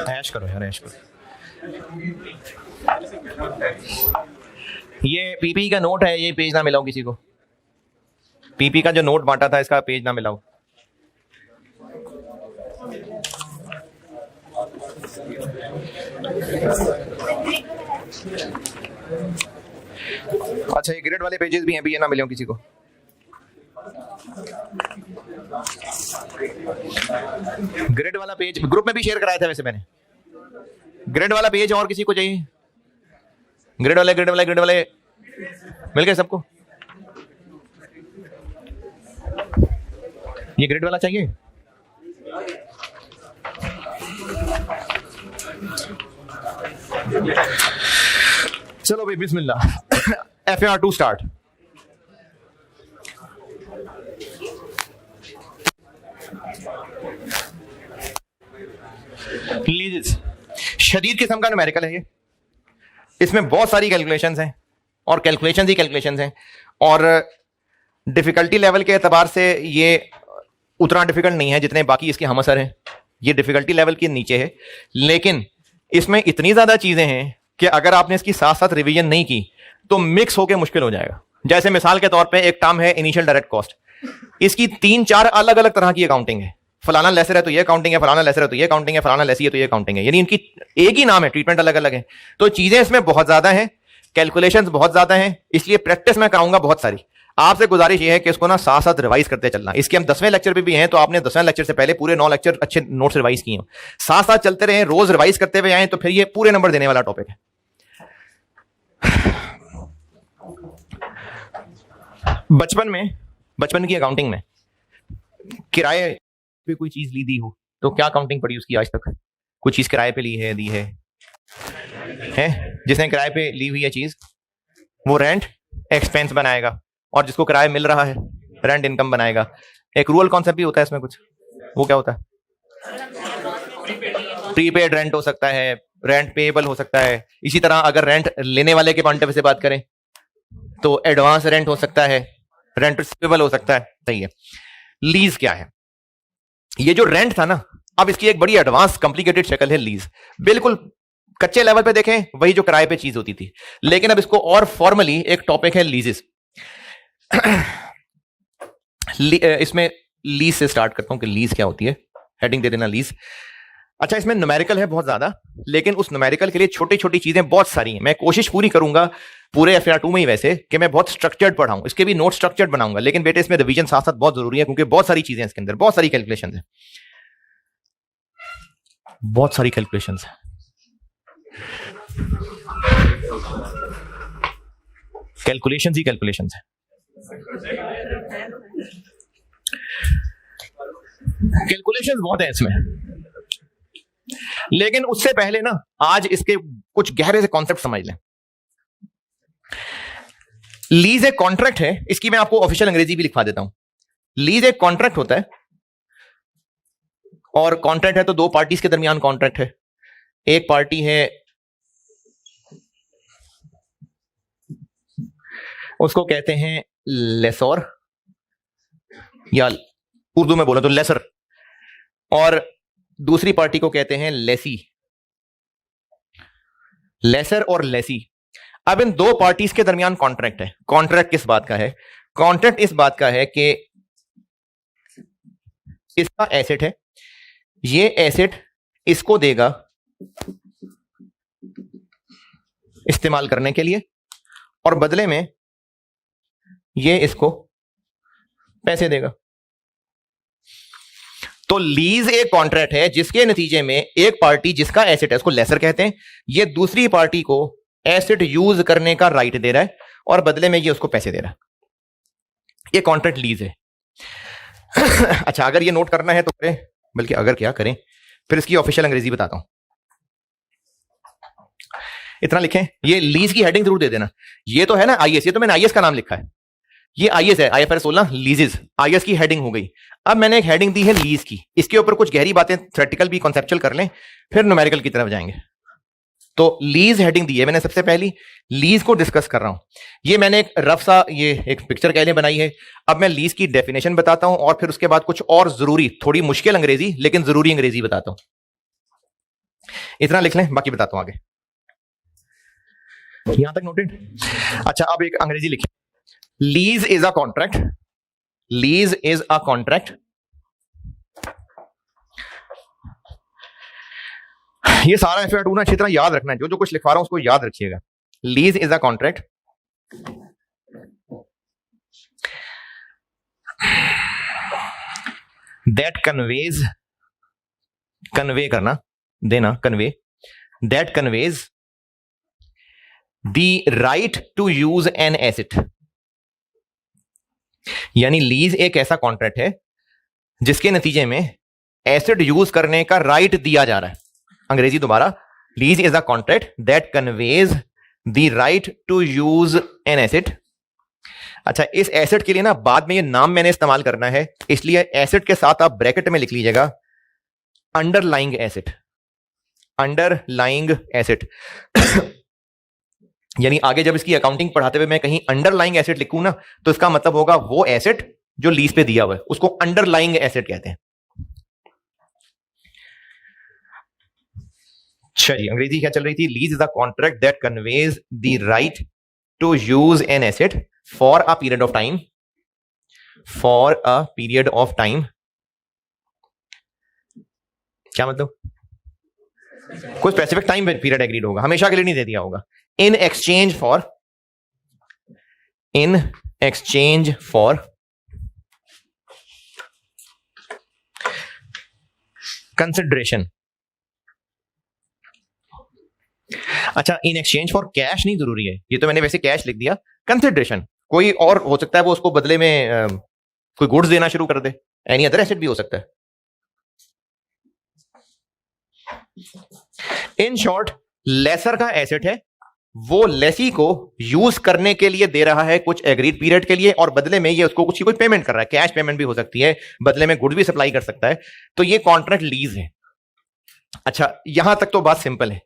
ऐश करो यार, ऐश करो। ये पीपी का नोट है, ये पेज ना मिलाओ किसी को। पीपी का जो नोट बांटा था इसका पेज ना मिलाओ। अच्छा, ये ग्रिड वाले पेजेस भी हैं, भी ये ना मिले किसी को। ग्रिड वाला पेज ग्रुप में भी शेयर कराया था वैसे मैंने। ग्रिड वाला पेज और किसी को चाहिए? ग्रिड वाले मिल गए सबको? ये ग्रिड वाला चाहिए? चलो भाई बिस्मिल्लाह। FAR2 start. लीजेस शदीद किस्म का न्यूमेरिकल है ये। इसमें बहुत सारी कैलकुलेशंस हैं और कैलकुलेशंस ही कैलकुलेशंस हैं, और डिफिकल्टी लेवल के एतबार से ये उतना डिफिकल्ट नहीं है जितने बाकी इसके हम असर हैं। ये डिफिकल्टी लेवल के नीचे है, लेकिन इसमें इतनी ज्यादा चीजें हैं कि अगर आपने इसकी साथ साथ रिवीजन नहीं की तो मिक्स होकर मुश्किल हो जाएगा। जैसे मिसाल के तौर पे एक टर्म है इनिशियल डायरेक्ट कॉस्ट, इसकी 3-4 अलग अलग तरह की अकाउंटिंग है। फलाना लेसर है तो ये अकाउंटिंग है, फलाना लेसर है तो ये अकाउंटिंग है, फलाना लेसी है तो ये अकाउंटिंग है, यानी इनकी एक ही नाम है, ट्रीटमेंट अलग अलग है। तो चीजें इसमें बहुत ज्यादा हैं, कैलकुलेशंस बहुत ज्यादा हैं, इसलिए प्रैक्टिस मैं कराऊंगा बहुत सारी। आपसे गुजारिश ये है कि इसको ना साथ साथ रिवाइज करते चलना। इसके हम 10वें लेक्चर पे भी हैं, तो आपने 10वें लेक्चर से पहले पूरे 9 लेक्चर अच्छे नोट्स रिवाइज किए हो। साथ साथ चलते रहे, रोज रिवाइज करते हुए आए, तो फिर ये पूरे नंबर देने वाला टॉपिक है। बचपन की अकाउंटिंग में किराए पे कोई चीज ली दी हो तो क्या अकाउंटिंग पड़ी उसकी? आज तक कोई चीज किराए पे ली है, दी है? जिसने किराए पे ली हुई है चीज वो रेंट एक्सपेंस बनाएगा, और जिसको किराया मिल रहा है रेंट इनकम बनाएगा। एक रूरल कॉन्सेप्ट भी होता है इसमें कुछ, वो क्या होता है? प्रीपेड रेंट हो सकता है, रेंट पेएबल हो सकता है। इसी तरह अगर रेंट लेने वाले के पॉइंट ऑफ व्यू से बात करें तो एडवांस रेंट हो सकता है, रेंट रिसीवेबल हो सकता है। सही है। लीज क्या है? ये जो रेंट था ना, अब इसकी एक बड़ी एडवांस कॉम्प्लिकेटेड शक्ल है लीज। बिल्कुल कच्चे लेवल पे देखें वही जो किराए पे चीज होती थी, लेकिन अब इसको और फॉर्मली एक टॉपिक है लीजेस। इसमें लीज से स्टार्ट करता हूं कि लीज क्या होती है। हेडिंग दे देना लीज। अच्छा, इसमें न्यूमेरिकल है बहुत ज्यादा, लेकिन उस न्यूमेरिकल के लिए छोटी छोटी चीजें बहुत सारी हैं। मैं कोशिश पूरी करूंगा पूरे FAR2 में ही वैसे कि मैं बहुत स्ट्रक्चर्ड पढ़ाऊं, इसके भी नोट स्ट्रक्चर्ड बनाऊंगा, लेकिन बेटे इसमें रिवीजन साथ साथ बहुत जरूरी है, क्योंकि बहुत सारी चीजें इसके अंदर, बहुत सारी कैलकुलेशंस हैं, बहुत सारी कैलकुलेशंस हैं। कैलकुलेशंस ही कैलकुलेशंस हैं। कैलकुलेशंस बहुत है इसमें, लेकिन उससे पहले ना आज इसके कुछ गहरे से कॉन्सेप्ट समझ लें। लीज एक कॉन्ट्रैक्ट है, इसकी मैं आपको ऑफिशियल अंग्रेजी भी लिखवा देता हूं। लीज एक कॉन्ट्रैक्ट होता है, और कॉन्ट्रैक्ट है तो दो पार्टीज के दरमियान कॉन्ट्रैक्ट है। एक पार्टी है उसको कहते हैं लेसोर, या उर्दू में बोला तो लेसर, और दूसरी पार्टी को कहते हैं लेसी। लेसर और लेसी। अब इन दो पार्टीज के दरमियान कॉन्ट्रैक्ट है। कॉन्ट्रैक्ट किस बात का है? कॉन्ट्रैक्ट इस बात का है कि इसका एसेट है, ये एसेट इसको देगा इस्तेमाल करने के लिए, और बदले में ये इसको पैसे देगा। तो लीज एक कॉन्ट्रैक्ट है जिसके नतीजे में एक पार्टी जिसका एसेट है, उसको लेसर कहते हैं, ये दूसरी पार्टी को एसेट यूज करने का राइट दे रहा है, और बदले में ये उसको पैसे दे रहा है। ये कॉन्ट्रैक्ट लीज है। अच्छा, अगर ये नोट करना है तो करें, बल्कि अगर क्या करें, फिर इसकी ऑफिशियल अंग्रेजी बताता हूं। इतना लिखें, ये लीज की हेडिंग जरूर दे देना। ये तो है ना IS, ये तो मैंने IS का नाम लिखा है, ये IS है, IFRS 16 लीजेस। IS की हेडिंग हो गई। अब मैंने एक हेडिंग दी है लीज की, इसके ऊपर कुछ गहरी बातें थ्योरेटिकल भी कॉन्सेप्चुअल कर लें, फिर न्यूमेरिकल की तरफ जाएंगे। तो लीज हेडिंग दी है मैंने सबसे पहली, लीज को डिस्कस कर रहा हूं। ये मैंने एक रफ सा ये एक पिक्चर कहने बनाई है। अब मैं लीज की डेफिनेशन बताता हूं और फिर उसके बाद कुछ और जरूरी, थोड़ी मुश्किल अंग्रेजी लेकिन जरूरी अंग्रेजी बताता हूं। इतना लिख लें, बाकी बताता हूं आगे। यहां तक नोटेड? अच्छा, अब एक अंग्रेजी लिखिए। Lease is a contract, lease is a contract. ये सारा एफआर 2 ना अच्छी तरह याद रखना है, जो जो कुछ लिखवा रहा हूं उसको याद रखिएगा। Lease is a contract that conveys, convey करना, देना, convey, that conveys the right to use an asset. यानी लीज एक ऐसा कॉन्ट्रैक्ट है जिसके नतीजे में एसेट यूज करने का राइट दिया जा रहा है। अंग्रेजी दोबारा, lease is a contract that conveys the right to use an asset. अच्छा, इस एसेट के लिए ना बाद में ये नाम मैंने इस्तेमाल करना है, इसलिए एसेट के साथ आप ब्रैकेट में लिख लीजिएगा अंडरलाइंग एसेट, अंडरलाइंग एसेट। यानी आगे जब इसकी अकाउंटिंग पढ़ाते हुए मैं कहीं अंडरलाइंग एसेट लिखूं ना, तो इसका मतलब होगा वो एसेट जो लीज पे दिया हुआ है उसको अंडरलाइंग एसेट कहते हैं। चलिए, अंग्रेजी क्या चल रही थी? Lease is a contract that conveys the right to use an asset for a period of time, for a period of time. क्या मतलब? कोई स्पेसिफिक टाइम पीरियड एग्रीड होगा, हमेशा के लिए नहीं दे दिया होगा। In exchange for, in exchange for consideration. अच्छा, इन एक्सचेंज फॉर कैश नहीं जरूरी है, ये तो मैंने वैसे कैश लिख दिया। कंसिडरेशन कोई और हो सकता है, वो उसको बदले में कोई गुड्स देना शुरू कर दे, एनी अदर एसेट भी हो सकता है। इन शॉर्ट, लेसर का एसेट है, वो लेसी को यूज करने के लिए दे रहा है कुछ एग्रीड पीरियड के लिए, और बदले में ये उसको कुछ कोई पेमेंट कर रहा है। कैश पेमेंट भी हो सकती है, बदले में गुड भी सप्लाई कर सकता है, तो ये कॉन्ट्रैक्ट लीज है। अच्छा, यहां तक तो बात सिंपल है,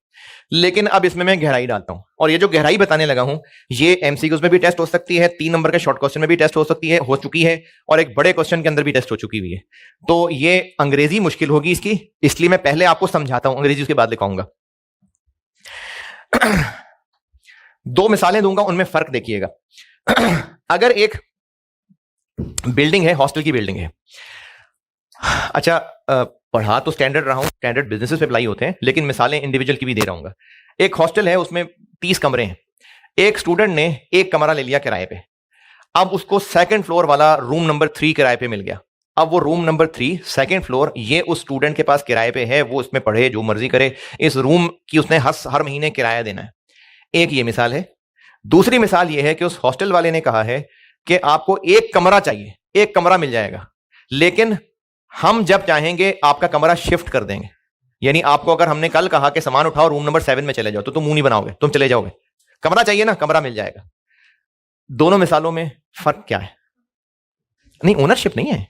लेकिन अब इसमें मैं गहराई डालता हूं, और ये जो गहराई बताने लगा हूं ये एमसीक्यूज में भी टेस्ट हो सकती है, 3 नंबर के शॉर्ट क्वेश्चन में भी टेस्ट हो सकती है, हो चुकी है, और एक बड़े क्वेश्चन के अंदर भी टेस्ट हो चुकी हुई है। तो ये अंग्रेजी मुश्किल होगी इसकी, इसलिए मैं पहले आपको समझाता हूं, अंग्रेजी उसके बाद लिखाऊंगा। 2 मिसालें दूंगा, उनमें फर्क देखिएगा। अगर एक बिल्डिंग है, हॉस्टल की बिल्डिंग है। अच्छा, पढ़ा तो स्टैंडर्ड रहा हूं, स्टैंडर्ड बिजनेसेस पे अप्लाई होते हैं, लेकिन मिसालें इंडिविजुअल की भी दे रहा हूं। एक हॉस्टल है, उसमें 30 कमरे हैं। एक स्टूडेंट ने एक कमरा ले लिया किराए पे, अब उसको सेकंड फ्लोर वाला रूम नंबर 3 किराए पे मिल गया। अब वो रूम नंबर 3 सेकंड फ्लोर ये उस स्टूडेंट के पास किराए पे है, वो उसमें पढ़े जो मर्जी करे, इस रूम की उसने हर महीने किराया देना है। एक ये मिसाल है। दूसरी मिसाल ये है कि उस हॉस्टल वाले ने कहा है कि आपको एक कमरा चाहिए, एक कमरा मिल जाएगा, लेकिन हम जब चाहेंगे आपका कमरा शिफ्ट कर देंगे। यानी आपको अगर हमने कल कहा कि सामान उठाओ रूम नंबर 7 में चले जाओ, तो तुम मुंह नहीं बनाओगे, तुम चले जाओगे। कमरा चाहिए ना, कमरा मिल जाएगा। दोनों मिसालों में फर्क क्या है? नहीं, ओनरशिप नहीं है,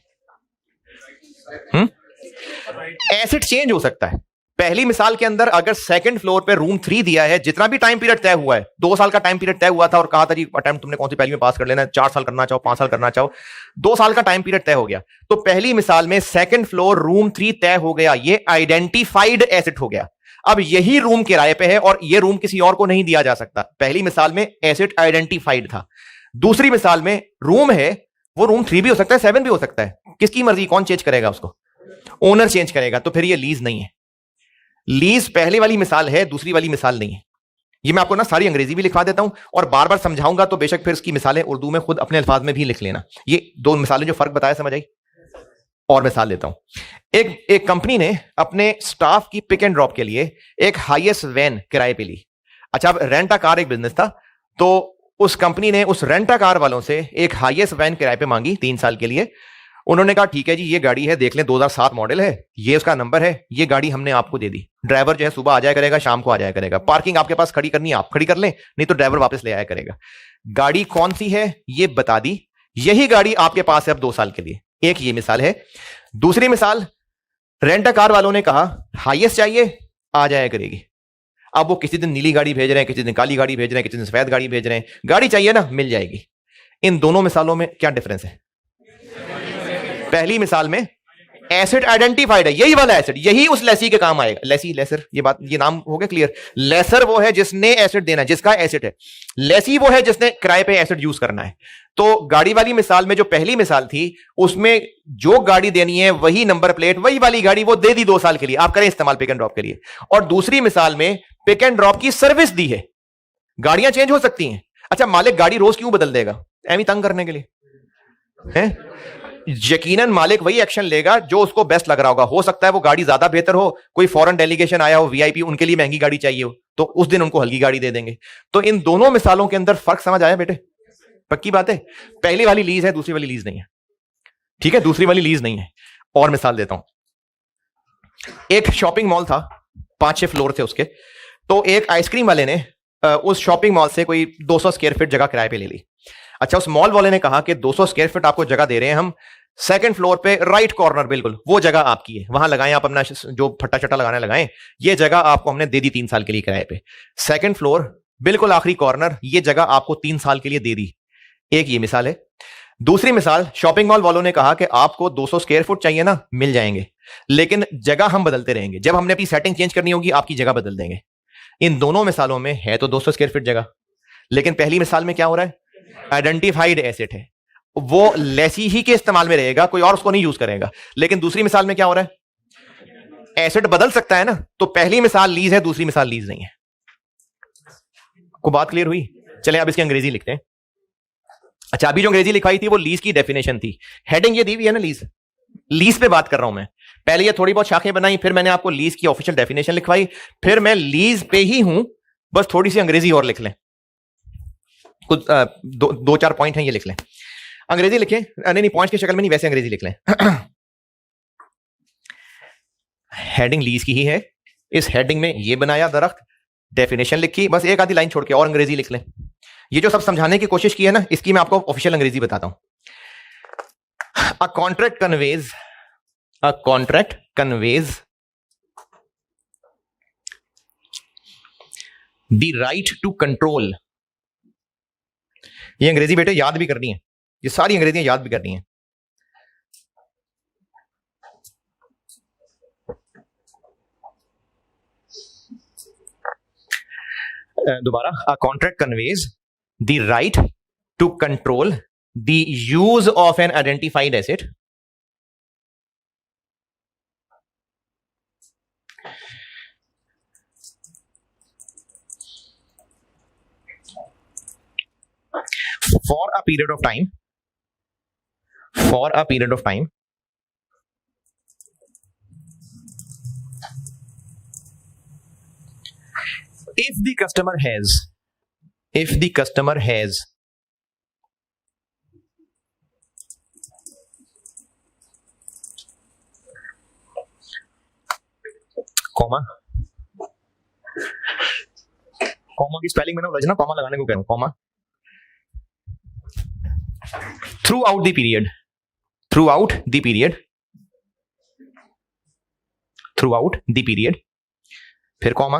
एसेट चेंज हो सकता है। पहली मिसाल के अंदर अगर सेकंड फ्लोर पे रूम 3 दिया है, जितना भी टाइम पीरियड तय हुआ है, 2 साल का टाइम पीरियड तय हुआ था, और कहा था जी अटेम्प्ट तुमने कौन सी पहली में पास कर लेना है, 4 साल करना चाहो, 5 साल करना चाहो, 2 साल का टाइम पीरियड तय हो गया, तो पहली मिसाल में सेकंड फ्लोर रूम 3 तय हो गया, ये आइडेंटिफाइड एसेट हो गया। अब यही रूम किराए पे है और ये रूम किसी और को नहीं दिया जा सकता। पहली मिसाल में एसेट आइडेंटिफाइड था, दूसरी मिसाल में रूम है, वो रूम 3 भी हो सकता है, 7 भी हो सकता है, किसकी मर्जी, कौन चेंज करेगा उसको? ओनर चेंज करेगा। तो फिर ये लीज नहीं है। लीज पहली वाली मिसाल है, दूसरी वाली मिसाल नहीं है। ये मैं आपको ना सारी अंग्रेजी भी लिखवा देता हूं और बार बार समझाऊंगा, तो बेशक फिर इसकी मिसालें उर्दू में खुद अपने अल्फाज में भी लिख लेना। ये 2 मिसालें जो फर्क बताया, समझ आई? और मिसाल देता हूं। एक कंपनी ने अपने स्टाफ की पिक एंड ड्रॉप के लिए एक हाईएस्ट वैन किराए पे ली। अच्छा, अब रेंट अ कार एक बिजनेस था, तो उस कंपनी ने उस रेंट अ कार वालों से एक हाईएस्ट वैन किराए पे मांगी 3 साल के लिए। उन्होंने कहा ठीक है जी, ये गाड़ी है, देख लें 2007 मॉडल है, ये उसका नंबर है, ये गाड़ी हमने आपको दे दी। ड्राइवर जो है सुबह आ जाया करेगा, शाम को आ जाया करेगा। पार्किंग आपके पास खड़ी करनी है आप खड़ी कर लें, नहीं तो ड्राइवर वापस ले आया करेगा। गाड़ी कौन सी है ये बता दी, यही गाड़ी आपके पास है अब 2 साल के लिए। एक ये मिसाल है। दूसरी मिसाल, रेंट अ कार वालों ने कहा हाईएस्ट चाहिए, आ जाया करेगी। अब वो किसी दिन नीली गाड़ी भेज रहे हैं, किसी दिन काली गाड़ी भेज रहे हैं, किसी दिन सफेद गाड़ी भेज रहे हैं, गाड़ी चाहिए ना, मिल जाएगी। इन दोनों मिसालों में क्या डिफरेंस है? पहली मिसाल में एसेट आइडेंटिफाइड है, यही वाला एसेट, यही उस लेसी के काम आएगा। लेसी, लेसर, ये बात, ये नाम हो गया क्लियर। लेसर वो है जिसने एसेट देना है, जिसका एसेट है। लेसी वो है जिसने किराए पे एसेट यूज करना है। तो गाड़ी वाली मिसाल में जो पहली मिसाल थी, उसमें जो गाड़ी देनी है वही नंबर प्लेट, वही वाली गाड़ी वो दे दी 2 साल के लिए, आप करें इस्तेमाल पिक एंड ड्रॉप के लिए। और दूसरी मिसाल में पिक एंड ड्रॉप की सर्विस दी है, गाड़ियां चेंज हो सकती हैं। अच्छा, मालिक गाड़ी रोज क्यों बदल देगा? एवं तंग करने के लिए है? यकीनन मालिक वही एक्शन लेगा जो उसको बेस्ट लग रहा होगा। हो सकता है वो गाड़ी ज्यादा बेहतर हो, कोई फॉरेन डेलीगेशन आया हो, वीआईपी, उनके लिए महंगी गाड़ी चाहिए हो, तो उस दिन उनको हल्की गाड़ी दे देंगे। तो इन दोनों मिसालों के अंदर फर्क समझ आया बेटे? पक्की बात है। पहली वाली लीज है, दूसरी वाली लीज नहीं है। ठीक है, दूसरी वाली लीज नहीं है। और मिसाल देता हूं। एक शॉपिंग मॉल था, 5-6 फ्लोर थे उसके। तो एक आइसक्रीम वाले ने उस शॉपिंग मॉल से कोई 200 स्क्वायर फीट जगह किराए पे ले ली। अच्छा, उस मॉल वाले ने कहा कि 200 स्क्वायर फीट आपको जगह दे रहे हैं हम, 2nd फ्लोर पे राइट कॉर्नर, बिल्कुल वो जगह आपकी है, वहां लगाएं आप अपना जो फट्टा चट्टा लगाने लगाएं, ये जगह आपको हमने दे दी 3 साल के लिए किराए पे। 2nd फ्लोर, बिल्कुल आखिरी कॉर्नर, ये जगह आपको 3 साल के लिए दे दी। एक ये मिसाल है। दूसरी मिसाल, शॉपिंग मॉल वालों ने कहा कि आपको 200 स्क्वायर फुट चाहिए ना, मिल जाएंगे, लेकिन जगह हम बदलते रहेंगे, जब हमने अपनी सेटिंग चेंज करनी होगी आपकी जगह बदल देंगे। इन दोनों मिसालों में है तो 200 स्क्वायर फीट जगह, लेकिन पहली मिसाल में क्या हो रहा है? आइडेंटिफाइड एसेट है, वो लेसी ही के इस्तेमाल में रहेगा, कोई और उसको नहीं यूज करेगा। लेकिन दूसरी मिसाल में क्या हो रहा है? एसेट बदल सकता है ना। तो पहली मिसाल लीज है, दूसरी मिसाल लीज नहीं है। को बात क्लियर हुई? चले अब इसकी अंग्रेजी लिखते हैं। अच्छा, अभी जो अंग्रेजी लिखवाई थी वो लीज की डेफिनेशन थी। हेडिंग ये दी हुई है ना, लीज, लीज पे बात कर रहा हूं मैं। पहले ये थोड़ी बहुत शाखें बनाई, फिर मैंने आपको लीज की ऑफिशियल डेफिनेशन लिखवाई, फिर मैं लीज पे ही हूं, बस थोड़ी सी अंग्रेजी और लिख लें। कुछ 2-4 पॉइंट हैं, ये लिख लें। अंग्रेजी लिखें, नहीं पॉइंट्स की शक्ल में नहीं, वैसे अंग्रेजी लिख लें। हेडिंग लीज की ही है, इस हेडिंग में ये बनाया दरख्त, डेफिनेशन लिखी, बस एक आधी लाइन छोड़ के और अंग्रेजी लिख लें। ये जो सब समझाने की कोशिश की है ना, इसकी मैं आपको ऑफिशियल अंग्रेजी बताता हूं। A contract conveys the right to control. ये अंग्रेजी बेटे याद भी करनी है, ये सारी अंग्रेजियां याद भी करनी है। दोबारा, a contract conveys the right to control the use of an identified asset for a period of time, if the customer has comma की स्पेलिंग मैंने बोला ना, कॉमा लगाने को कह रहा हूं, कॉमा। throughout the period, फिर comma,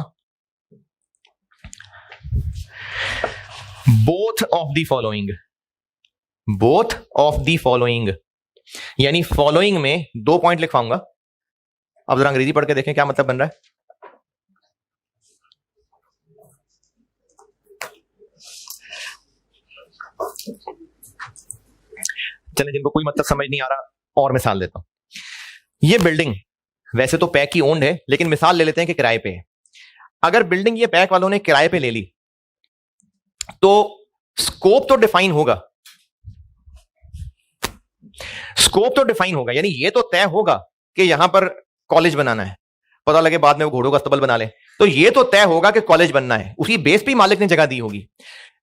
both of the following, यानी फॉलोइंग में 2 पॉइंट लिखवाऊंगा। अब जरा अंग्रेजी पढ़ के देखें क्या मतलब बन रहा है। चले, जिनको कोई मतलब समझ नहीं आ रहा और मिसाल देता हूं। ये बिल्डिंग वैसे तो पैक की ओन्ड है, लेकिन मिसाल ले लेते हैं कि किराए पे है। अगर बिल्डिंग ये पैक वालों ने किराए पे ले ली तो स्कोप तो डिफाइन होगा, यानी ये तो तय होगा कि यहां पर कॉलेज बनाना है। पता लगे बाद में वो घोड़ों का अस्तबल बना ले, तो ये तो तय होगा कि कॉलेज बनना है, उसी बेस पे मालिक ने जगह दी होगी।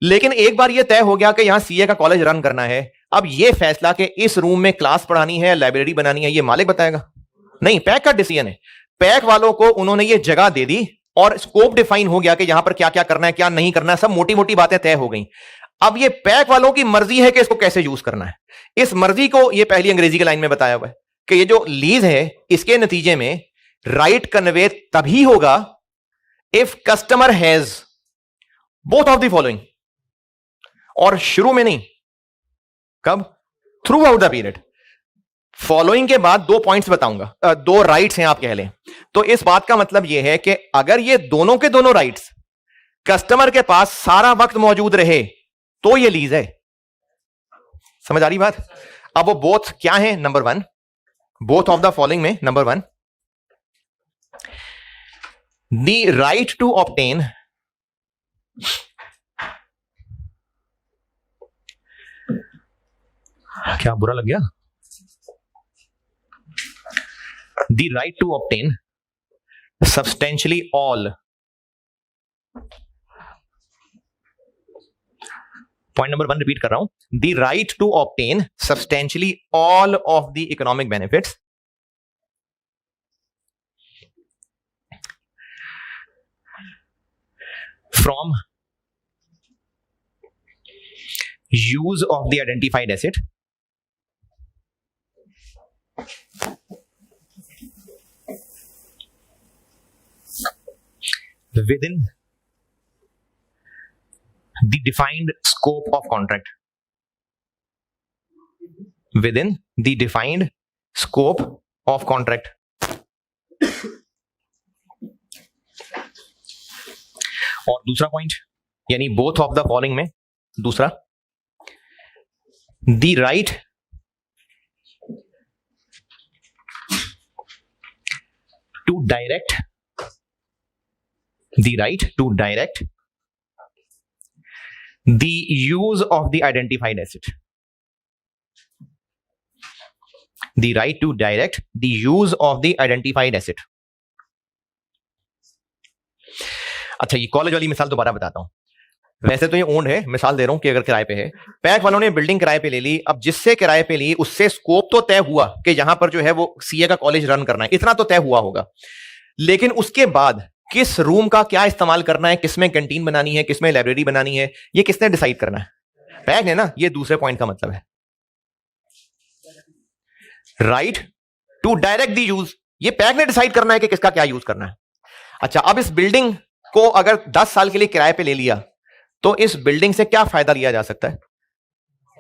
लेकिन एक बार ये तय हो गया कि यहां सीए का कॉलेज रन करना है, अब ये फैसला कि इस रूम में क्लास पढ़ानी है, लाइब्रेरी बनानी है, ये मालिक बताएगा? नहीं, पैक का डिसीजन है। पैक वालों को उन्होंने ये जगह दे दी और स्कोप डिफाइन हो गया कि यहां पर क्या क्या करना है, क्या नहीं करना है, सब मोटी मोटी बातें तय हो गई। अब ये पैक वालों की मर्जी है कि इसको कैसे यूज करना है। इस मर्जी को ये पहली अंग्रेजी की लाइन में बताया हुआ है कि ये जो लीज है, इसके नतीजे में राइट कन्वे तभी होगा if customer has both of the following, और शुरू में नहीं, कब? Through out the period. Following के बाद 2 पॉइंट्स बताऊंगा, 2 राइट्स हैं आप कह लें। तो इस बात का मतलब यह है कि अगर ये दोनों के दोनों राइट्स कस्टमर के पास सारा वक्त मौजूद रहे तो ये लीज है। समझ आ रही बात? अब वो बोथ क्या है? Number 1, both of the following में number 1, the right to obtain क्या बुरा लग गया? The right to obtain substantially all, point number 1 repeat कर रहा हूं, the right to obtain substantially all of the economic benefits from use of the identified asset within the defined scope of contract, within the defined scope of contract। और दूसरा पॉइंट यानी बोथ ऑफ द फॉलोइंग में दूसरा, the right to direct, the right to direct the use of the identified asset, the right to direct the use of the identified asset। अच्छा, ये कॉलेज वाली मिसाल दोबारा बताता हूं। वैसे तो ये ओन्ड है, मिसाल दे रहा हूं कि अगर किराए पे है, पैक वालों ने बिल्डिंग किराए पे ले ली। अब जिससे किराए पे ली उससे स्कोप तो तय हुआ कि यहां पर जो है वो सीए का कॉलेज रन करना है, इतना तो तय हुआ होगा। लेकिन उसके बाद किस रूम का क्या इस्तेमाल करना है, किसमें कैंटीन बनानी है, किसमें लाइब्रेरी बनानी है, ये किसने डिसाइड करना है? पैक ने ना। ये दूसरे पॉइंट का मतलब है, right to direct the use. ये पैक ने डिसाइड करना है कि किसका क्या यूज करना है। अच्छा, अब इस बिल्डिंग को अगर 10 साल के लिए किराए पे ले लिया तो इस बिल्डिंग से क्या फायदा लिया जा सकता है?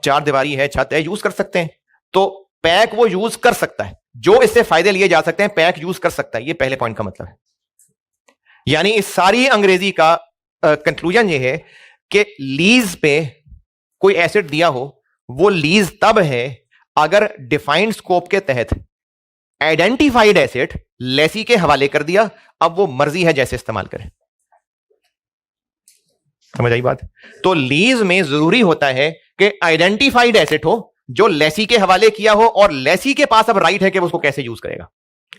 4 दीवारी है, छत है, यूज कर सकते हैं। तो पैक वो यूज कर सकता है, जो इससे फायदे लिए जा सकते हैं पैक यूज कर सकता है। ये पहले पॉइंट का मतलब है। यानी इस सारी अंग्रेजी का कंक्लूजन ये है कि लीज पे कोई एसेट दिया हो, वो लीज तब है अगर डिफाइंड स्कोप के तहत आइडेंटिफाइड एसेट लेसी के हवाले कर दिया। अब वो मर्जी है जैसे इस्तेमाल करे। समझ आई बात? तो लीज में जरूरी होता है कि आइडेंटिफाइड एसेट हो जो लेसी के हवाले किया हो, और लेसी के पास अब राइट है कि वो उसको कैसे यूज करेगा।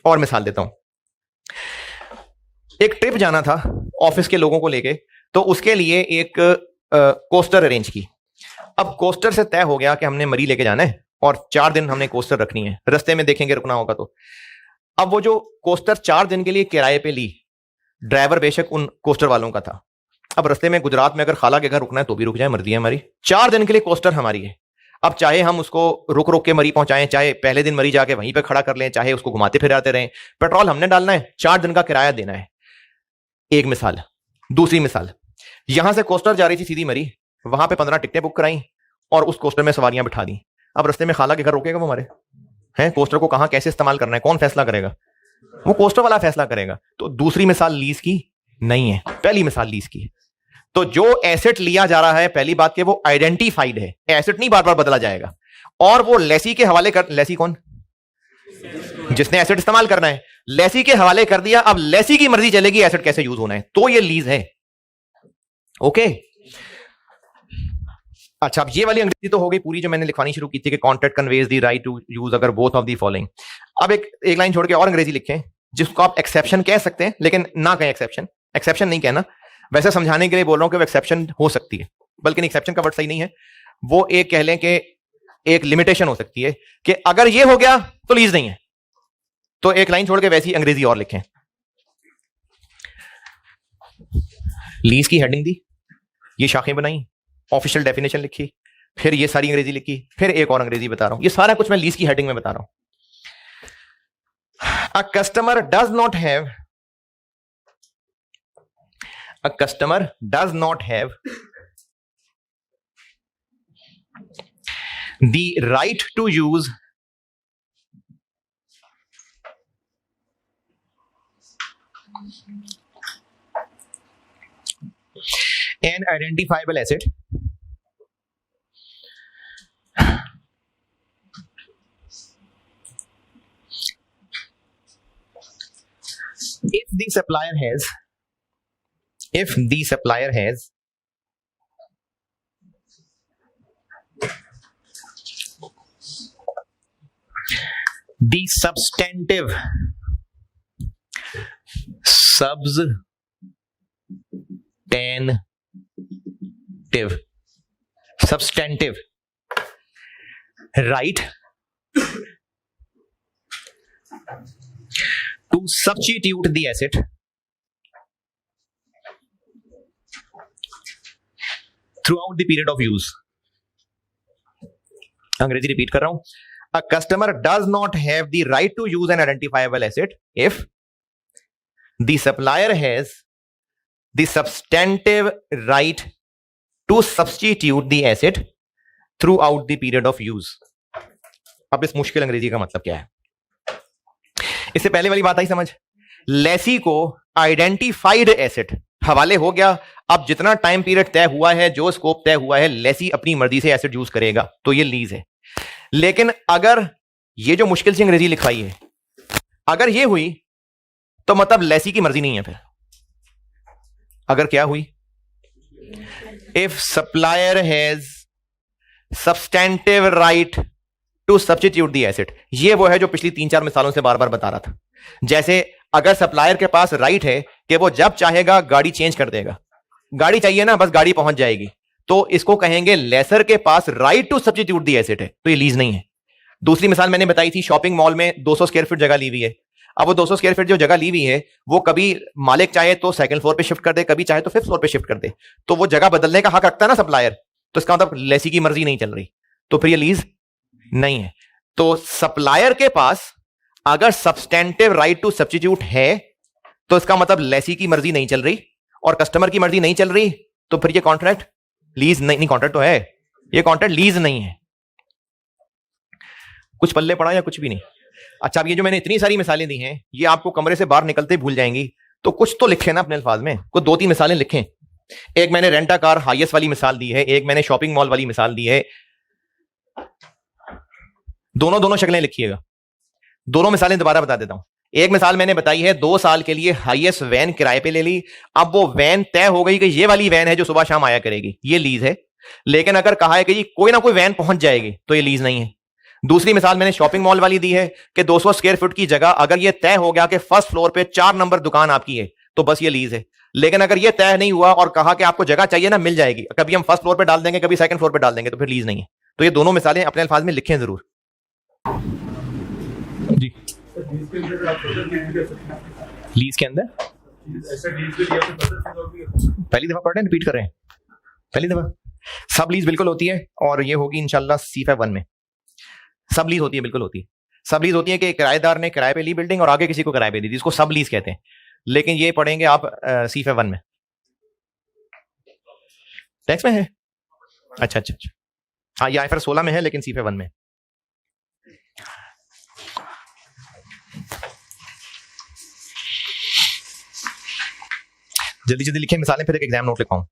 और मिसाल देता हूं, एक ट्रिप जाना था ऑफिस के लोगों को लेके, तो उसके लिए एक कोस्टर अरेंज की। अब कोस्टर से तय हो गया कि हमने मरी लेके जाना है और 4 दिन हमने कोस्टर रखनी है, रस्ते में देखेंगे रुकना होगा तो। अब वो जो कोस्टर 4 दिन के लिए किराए पे ली, ड्राइवर बेशक उन कोस्टर वालों का था। अब रस्ते में गुजरात में अगर खाला के घर रुकना है तो भी रुक जाए, मर्जी है हमारी। 4 दिन के लिए कोस्टर हमारी है। अब चाहे हम उसको रुक रुक के मरी पहुंचाएं, चाहे पहले दिन मरी जाके वहीं पे खड़ा कर लें, चाहे उसको घुमाते फिराते रहें, पेट्रोल हमने डालना है, 4 दिन का किराया देना है। एक मिसाल। दूसरी मिसाल, यहां से कोस्टर जा रही थी सीधी मरी, वहां पे 15 टिकटें बुक कराई और उस कोस्टर में सवारियां बिठा दी। अब रस्ते में खाला के घर रोकेगा वो हमारे हैं? कोस्टर को कहां कैसे इस्तेमाल करना है कौन फैसला करेगा? वो कोस्टर वाला फैसला करेगा। तो दूसरी मिसाल लीज की नहीं है, पहली मिसाल लीज की है। तो जो एसेट लिया जा रहा है, पहली बात कि वो आइडेंटिफाइड है, एसेट नहीं बार बार बदला जाएगा। और वो लेसी के हवाले कर, लेसी कौन? जिसने एसेट इस्तेमाल करना है, लेसी के हवाले कर दिया। अब लेसी की मर्जी चलेगी एसेट कैसे यूज होना है, तो ये लीज है। ओके। अच्छा, अब ये वाली अंग्रेजी तो हो गई पूरी जो मैंने लिखवानी शुरू की थी कि contract conveys the right to use अगर बोथ ऑफ द फॉलोइंग। अब एक लाइन छोड़ के और अंग्रेजी लिखें जिसको आप एक्सेप्शन कह सकते हैं, लेकिन ना कहें एक्सेप्शन। एक्सेप्शन नहीं कहना, वैसे समझाने के लिए बोल रहा हूं कि वो एक्सेप्शन हो सकती है, बल्कि एक्सेप्शन का वर्ड सही नहीं है। वो एक कह लें कि एक लिमिटेशन हो सकती है कि अगर ये हो गया तो लीज नहीं है। तो एक लाइन छोड़ के वैसी अंग्रेजी और लिखें। लीज की हेडिंग दी, ये शाखें बनाई, ऑफिशियल डेफिनेशन लिखी, फिर ये सारी अंग्रेजी लिखी, फिर एक और अंग्रेजी बता रहा हूं। ये सारा कुछ मैं लीज की हेडिंग में बता रहा हूं। A customer does not have a customer does not have the right to use an identifiable asset if the supplier has the substantive right to substitute the asset throughout the period of use. अंग्रेजी रिपीट कर रहा हूं. A customer does not have the right to use an identifiable asset if the supplier has the substantive right to substitute the asset throughout the period of use. अब इस मुश्किल अंग्रेजी का मतलब क्या है? इससे पहले वाली बात आई समझ. लेसी को आइडेंटिफाइड एसेट हवाले हो गया. अब जितना टाइम पीरियड तय हुआ है, जो स्कोप तय हुआ है, लेसी अपनी मर्जी से एसेट यूज करेगा, तो ये लीज है. लेकिन अगर ये जो मुश्किल सी अंग्रेजी लिखवाई है, अगर ये हुई तो मतलब लेसी की मर्जी नहीं है. फिर अगर क्या हुई, if supplier has substantive right to substitute the asset. ये वो है जो पिछली 3-4 मिसालों से बार बार बता रहा था. जैसे अगर सप्लायर के पास राइट है कि वो जब चाहेगा गाड़ी चेंज कर देगा, गाड़ी चाहिए ना, बस गाड़ी पहुंच जाएगी, तो इसको कहेंगे लेसर के पास right to substitute the asset है, तो ये लीज नहीं है. दूसरी मिसाल मैंने बताई थी, शॉपिंग मॉल में 200 स्क्वायर फीट जगह ली हुई है. अब वो 200 स्क्वायर फीट जो जगह ली हुई है, वो कभी मालिक चाहे तो सेकंड फ्लोर पे शिफ्ट कर दे, कभी चाहे तो 5th फ्लोर पे शिफ्ट कर दे, तो वो जगह बदलने का हक रखता है ना सप्लायर. तो इसका मतलब लेसी की मर्जी नहीं चल रही, तो फिर ये लीज नहीं है. तो सप्लायर के पास अगर सब्सटेंटिव राइट टू सब्स्टिट्यूट है, तो इसका मतलब लेसी की मर्जी नहीं चल रही और कस्टमर की मर्जी नहीं चल रही, तो फिर ये कॉन्ट्रैक्ट लीज नहीं. कॉन्ट्रैक्ट तो है, ये कॉन्ट्रैक्ट लीज नहीं है. कुछ पल्ले पड़ा या कुछ भी नहीं. अच्छा, अब ये जो मैंने इतनी सारी मिसालें दी हैं, ये आपको कमरे से बाहर निकलते ही भूल जाएंगी, तो कुछ तो लिखे ना अपने अल्फाज में. कुछ 2-3 मिसालें लिखें. एक मैंने रेंटा कार हाईएस्ट वाली मिसाल दी है, एक मैंने शॉपिंग मॉल वाली मिसाल दी है. दोनों शक्लें लिखिएगा. दोनों मिसालें दोबारा बता देता हूं. एक मिसाल मैंने बताई है, 2 साल के लिए हाईएस्ट वैन किराए पे ले ली. अब वो वैन तय हो गई कि ये वाली वैन है जो सुबह शाम आया करेगी, ये लीज है. लेकिन अगर कहा है कि ये कोई ना कोई वैन पहुंच जाएगी, तो ये लीज नहीं है. दूसरी मिसाल मैंने शॉपिंग मॉल वाली दी है कि 200 स्क्वायर फीट की जगह अगर ये तय हो गया कि फर्स्ट फ्लोर पे 4 नंबर दुकान आपकी है, तो बस ये लीज है. लेकिन अगर ये तय नहीं हुआ और कहा कि आपको जगह चाहिए ना, मिल जाएगी, कभी हम फर्स्ट फ्लोर पे डाल देंगे, कभी सेकंड फ्लोर पे डाल देंगे, तो फिर लीज नहीं है. तो ये दोनों मिसालें अपने अल्फाज में लिखें जरूर जी. लीज के अंदर पहली दफा पढ़ रहे हैं, रिपीट कर रहे हैं. पहली दफा सब लीज बिल्कुल होती है, और ये होगी इंशाल्लाह C5-1 में. सब लीज होती है, बिल्कुल होती है. सब लीज होती है कि किराएदार ने किराए पे ली बिल्डिंग और आगे किसी को किराए पे दी, जिसको सब लीज कहते हैं. लेकिन ये पढ़ेंगे आप C5-1 में. टैक्स में है. अच्छा. हाँ, ये IFRS 16 में है, लेकिन C5-1 में. जल्दी जल्दी लिखें मिसालें, फिर एक एग्जाम नोट लिखाऊं.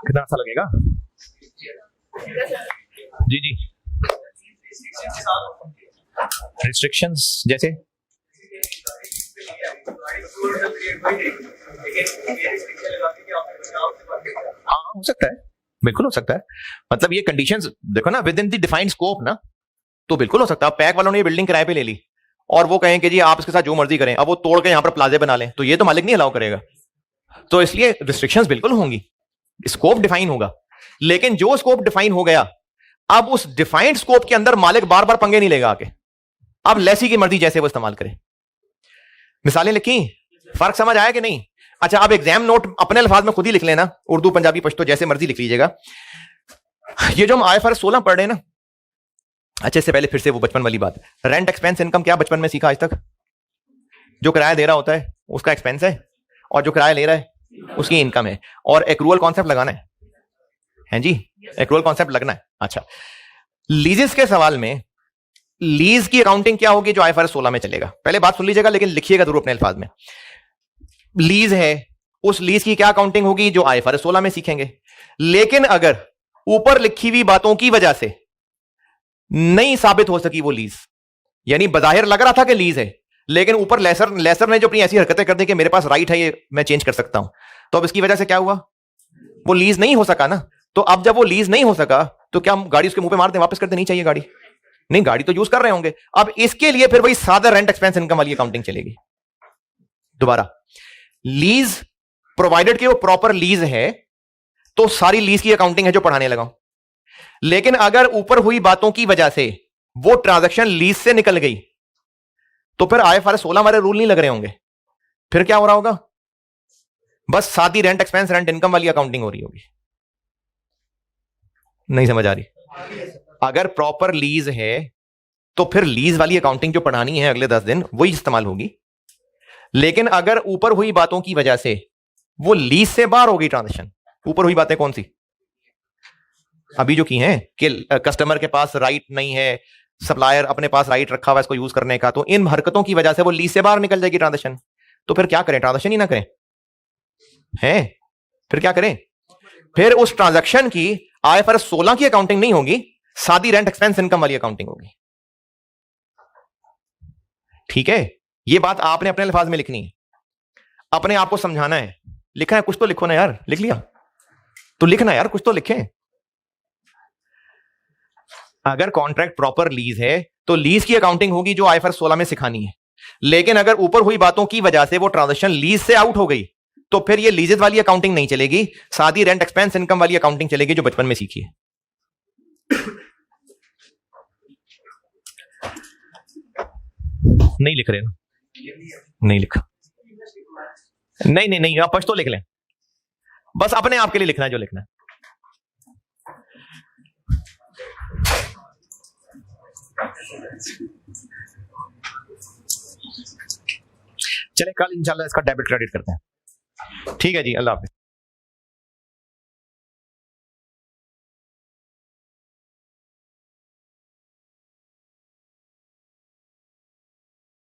कितना अच्छा लगेगा. जी. रिस्ट्रिक्शंस जैसे हाँ हो सकता है. बिल्कुल हो सकता है, मतलब ये कंडीशंस देखो ना, with in the defined scope ना, तो बिल्कुल हो सकता है। पैक वालों ने ये बिल्डिंग किराए पे ले ली और वो कहें कि जी आप इसके साथ जो मर्जी करें, अब वो तोड़ के यहां पर प्लाजे बना लें, तो ये तो मालिक नहीं अलाउ करेगा। तो इसलिए रिस्ट्रिक्शंस बिल्कुल होंगी, स्कोप डिफाइन होगा। लेकिन जो स्कोप डिफाइन हो गया, अब उस डिफाइंड स्कोप के अंदर मालिक बार बार पंगे नहीं लेगा आके, अब लेसी की मर्जी जैसे वो इस्तेमाल करे। मिसालें लिखी, फर्क समझ आया कि नहीं? अच्छा, अब एग्जाम नोट अपने अल्फाज में खुद ही लिख लेना, उर्दू पंजाबी पश्तो जैसे मर्जी लिख लीजिएगा। ये जो हम IFRS 16 पढ़ रहे हैं ना, अच्छा इससे पहले फिर से वो बचपन वाली बात, रेंट एक्सपेंस इनकम क्या बचपन में सीखा आज तक? जो किराया दे रहा होता है उसका एक्सपेंस है, और जो किराया ले रहा है उसकी इनकम है, और एक्रूअल कॉन्सेप्ट लगाना है जी, एक्रूअल कॉन्सेप्ट लगना है। अच्छा, लीजेस के सवाल में लीज की अकाउंटिंग क्या होगी जो IFRS 16 में चलेगा? पहले बात सुन लीजिएगा, लेकिन लिखिएगा जरूर अपने अल्फाज में। लीज है, उस लीज की क्या अकाउंटिंग होगी जो IFRS 16 में सीखेंगे। लेकिन अगर ऊपर लिखी हुई बातों की वजह से नहीं साबित हो सकी वो लीज, यानी बजाहिर लग रहा था कि लीज है, लेकिन ऊपर लेसर ने जो अपनी ऐसी हरकतें कर दी कि मेरे पास राइट है, ये मैं चेंज कर सकता हूं, तो अब इसकी वजह से क्या हुआ? वो लीज नहीं हो सका ना। तो अब जब वो लीज नहीं हो सका, तो क्या हम गाड़ी उसके मुंह पे मार दें, वापस कर देनी चाहिए गाड़ी? नहीं, गाड़ी तो यूज कर रहे होंगे। अब इसके लिए फिर वही सादा रेंट एक्सपेंस इनकम वाली अकाउंटिंग चलेगी। दोबारा, लीज प्रोवाइडेड कि वो प्रॉपर लीज है, तो सारी लीज की अकाउंटिंग है जो पढ़ाने लगा। लेकिन अगर ऊपर हुई बातों की वजह से वो ट्रांजैक्शन लीज से निकल गई, तो फिर IFRS 16 वाले रूल नहीं लग रहे होंगे। फिर क्या हो रहा होगा? बस सादी रेंट एक्सपेंस रेंट इनकम वाली अकाउंटिंग हो रही होगी। नहीं समझ आ रही? अगर प्रॉपर लीज है तो फिर लीज वाली अकाउंटिंग जो पढ़ानी है अगले 10 दिन वही इस्तेमाल होगी। लेकिन अगर ऊपर हुई बातों की वजह से वो लीज से बाहर होगी ट्रांजैक्शन, ऊपर हुई बातें कौन सी अभी जो की हैं कि कस्टमर के पास राइट नहीं है, सप्लायर अपने पास राइट रखा हुआ है इसको यूज करने का, तो इन हरकतों की वजह से वो लीज से बाहर निकल जाएगी ट्रांजैक्शन। तो फिर क्या करें? ट्रांजैक्शन ही ना करें हैं? फिर क्या करें? फिर उस ट्रांजैक्शन की IFRS 16 की अकाउंटिंग नहीं होगी, सादी रेंट एक्सपेंस इनकम वाली अकाउंटिंग होगी। ठीक है, ये बात आपने अपने अल्फाज में लिखनी है, अपने आप को समझाना है। लिखा है कुछ तो लिखो ना यार, लिख लिया तो लिखना यार, कुछ तो लिखें। अगर कॉन्ट्रैक्ट प्रॉपर लीज है तो लीज की अकाउंटिंग होगी जो IFRS 16 में सिखानी है। लेकिन अगर ऊपर हुई बातों की वजह से वो ट्रांजैक्शन लीज से आउट हो गई, तो फिर ये लीजेस वाली अकाउंटिंग नहीं चलेगी, सादी रेंट एक्सपेंस इनकम वाली अकाउंटिंग चलेगी जो बचपन में सीखी है। नहीं लिख रहे ना? नहीं लिखा? नहीं नहीं नहीं, आप पश्तो लिख लें, बस अपने आप के लिए लिखना है जो लिखना है। चले कल इंशाल्लाह इसका डेबिट क्रेडिट करते हैं। ठीक है जी, अल्लाह हाफिज़।